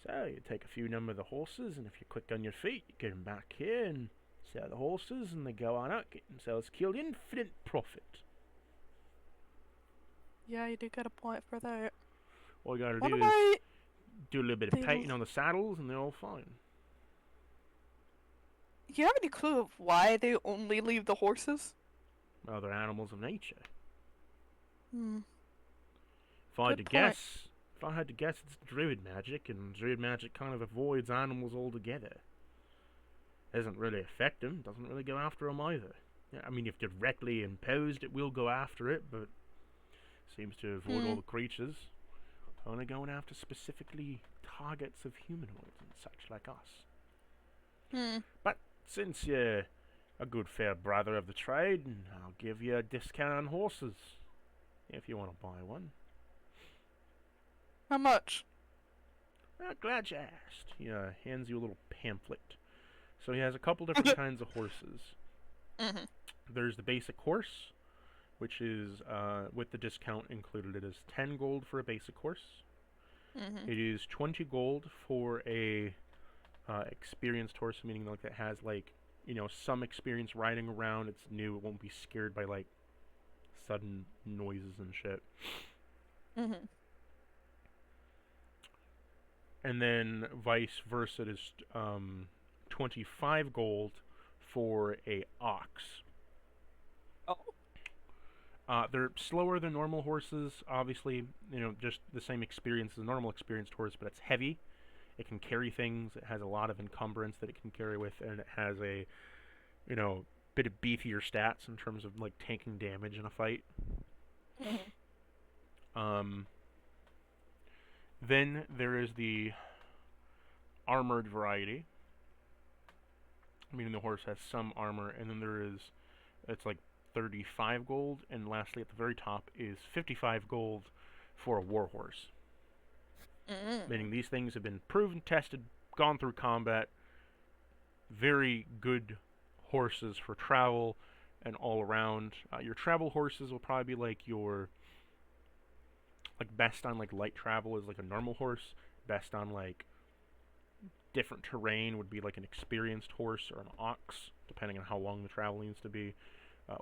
So, you take a few number of the horses, and if you're quick on your feet, you get them back here and sell the horses, and they go on out, get themselves killed, infinite profit. Yeah, you do get a point for that. All you gotta What do am is I... do a little bit They of tightening on the saddles, and they're all fine. Do you have any clue of why they only leave the horses? Well, they're animals of nature. Hmm. If I had to Good point. guess, it's druid magic, and druid magic kind of avoids animals altogether. Doesn't really affect them, doesn't really go after them either. Yeah, I mean, if directly imposed, it will go after it, but seems to avoid all the creatures. Only going after specifically targets of humanoids and such like us. Hmm. But since you're a good fair brother of the trade, I'll give you a discount on horses, if you want to buy one. How much? Well, glad you asked. He hands you a little pamphlet. So he has a couple different kinds of horses. Mm-hmm. There's the basic horse, which is, with the discount included, it is 10 gold for a basic horse. Mm-hmm. It is 20 gold for a experienced horse, meaning like that has like, you know, some experience riding around. It's new. It won't be scared by like sudden noises and shit. Mm-hmm. And then vice versa, it is 25 gold for a ox. Oh. They're slower than normal horses, obviously, you know, just the same experience as a normal experienced horse, but it's heavy. It can carry things. It has a lot of encumbrance that it can carry with, and it has a, you know, bit of beefier stats in terms of like taking damage in a fight. Mm-hmm. Then there is the armored variety, meaning the horse has some armor, and then there is, it's like 35 gold, and lastly at the very top is 55 gold for a war horse. Mm-hmm. Meaning these things have been proven, tested, gone through combat, very good horses for travel and all around. Your travel horses will probably be like your, like best on like light travel is like a normal horse, best on like different terrain would be like an experienced horse or an ox, depending on how long the travel needs to be.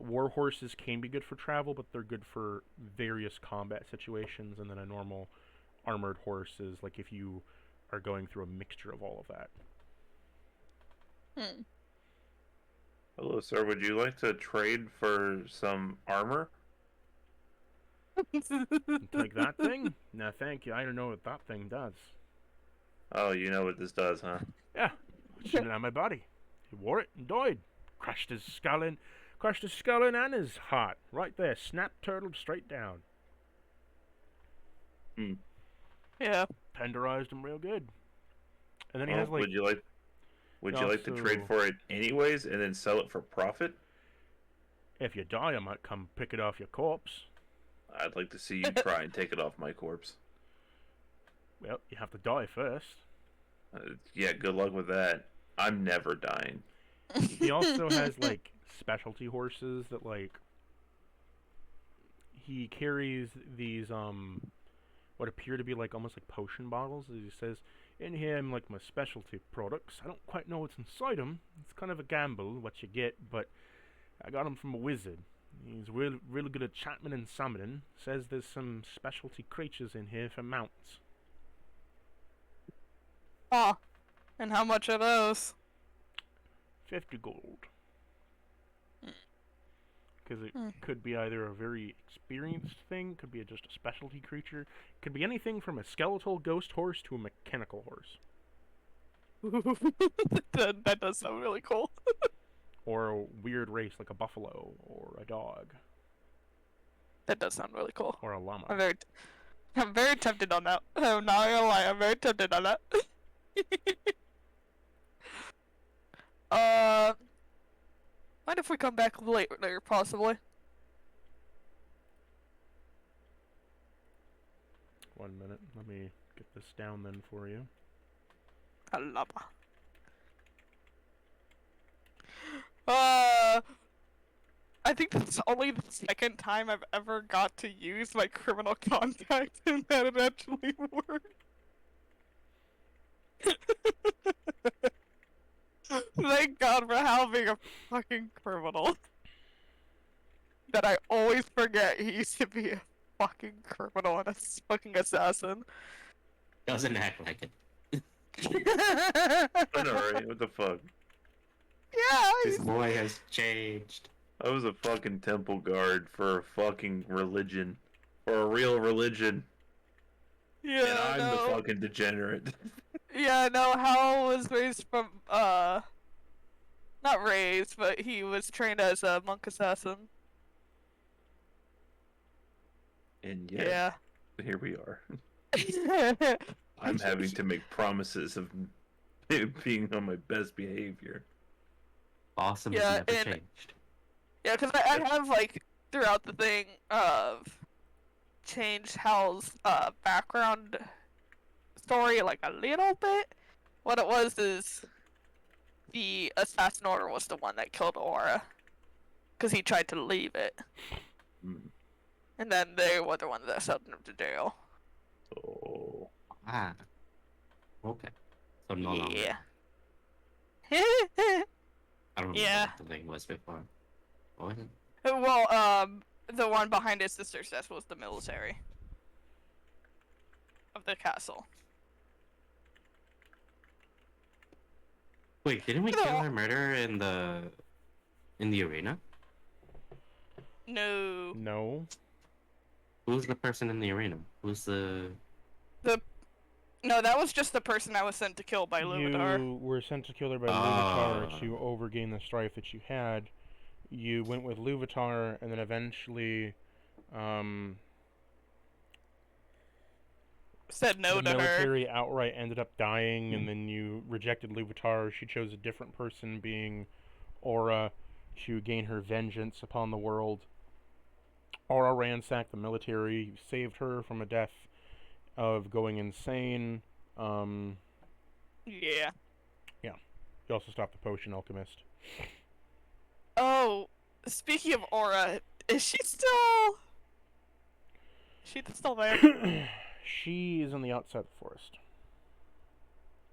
War horses can be good for travel, but they're good for various combat situations, and then a normal armored horse is like if you are going through a mixture of all of that. Hmm. Hello, sir. Would you like to trade for some armor? Like that thing? No, thank you. I don't know what that thing does. Oh, you know what this does, huh? Yeah, it's in on my body. He wore it and died. Crushed his skull in and his heart. Right there, snap turtled straight down. Yeah. Tenderized him real good. And then he Well, has like, would you like to trade for it anyways and then sell it for profit? if you die, I might come pick it off your corpse. I'd like to see you try and take it off my corpse. Well, you have to die first. Yeah, good luck with that. I'm never dying. He also has like specialty horses that like he carries these what appear to be like almost like potion bottles, as he says. In here, I'm like my specialty products. I don't quite know what's inside them. It's kind of a gamble what you get, but I got them from a wizard. He's really good at enchantment and summoning. Says there's some specialty creatures in here for mounts. Ah. And how much are those? 50 gold. Because it could be either a very experienced thing, could be just a specialty creature, could be anything from a skeletal ghost horse to a mechanical horse. That does sound really cool. Or a weird race like a buffalo, or a dog, That does sound really cool. or a llama. I'm very tempted on that. I'm not gonna lie, I'm very tempted on that. Mind if we come back later, possibly? 1 minute. Let me get this down then for you. Alaba. I think that's only the second time I've ever got to use my criminal contact and that it actually worked. Thank God for having a fucking criminal. That I always forget he used to be a fucking criminal and a fucking assassin. Doesn't act like it. I know, right? What the fuck? Yeah, This boy has changed. I was a fucking temple guard for a fucking religion. For a real religion. yeah, And I'm no. the fucking degenerate. Yeah, no, Hal was raised from, not raised, but he was trained as a monk assassin. And yet, here we are. I'm having to make promises of being on my best behavior. Awesome Yeah, has never and- changed. Yeah, because I have, like, throughout the thing, changed Hal's, background story, like, a little bit. What it was is the assassin order was the one that killed Aura. Because he tried to leave it. Hmm. And then they were the ones that sent him to jail. Oh. Ah. Okay. So no longer. Yeah. I don't remember Yeah. what the thing was before. What was it? Well, the one behind his sister's death was the military of the castle. Wait, didn't we No. kill her murderer in the arena? No. No. Who's the person in the arena? Who's the... No, that was just the person I was sent to kill by Luminar. You were sent to kill her by Ah. Luvatar to overgain the strife that you had. You went with Luvatar, and then eventually, Said no the to her. military outright ended up dying, and then you rejected Luvatar. She chose a different person, being Aura, to gain her vengeance upon the world. Aura ransacked the military. You saved her from a death of going insane. Yeah. You also stopped the potion alchemist. Oh, speaking of Aura, is she still... there? She is on the outside of the forest.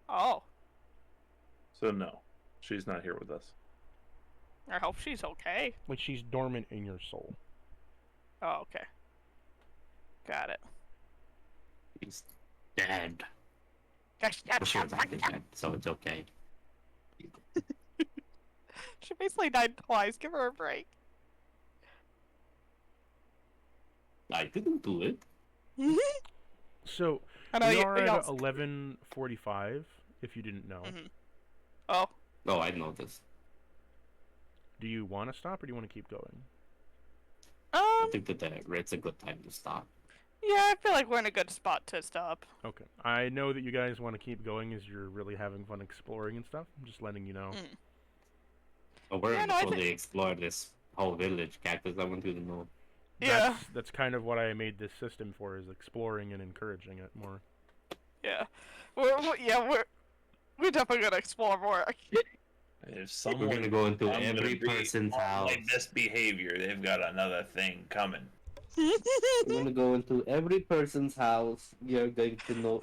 Oh, So no, she's not here with us. I hope she's okay. Like, she's dormant in your soul. Oh, okay. Got it. He's dead. Gosh, For sure that he's dead, so it's okay. She basically died twice. Give her a break. I didn't do it. So, I know we you. are at y'all- 11:45, if you didn't know. Mhm. Oh, Oh, I know this. Do you want to stop, or do you want to keep going? I think that it's a good time to stop. yeah, I feel like we're in a good spot to stop. Okay. I know that you guys want to keep going as you're really having fun exploring and stuff. I'm just letting you know. Mm. Oh, we're Yeah, gonna no, I fully explore this whole village, Cactus. I want you to know. Yeah. That's kind of what I made this system for, is exploring and encouraging it more. Yeah, we're definitely gonna explore more. If someone We're gonna go into I'm gonna every be person's on house. my best behavior, they've got another thing coming. We're gonna go into every person's house. You're going to know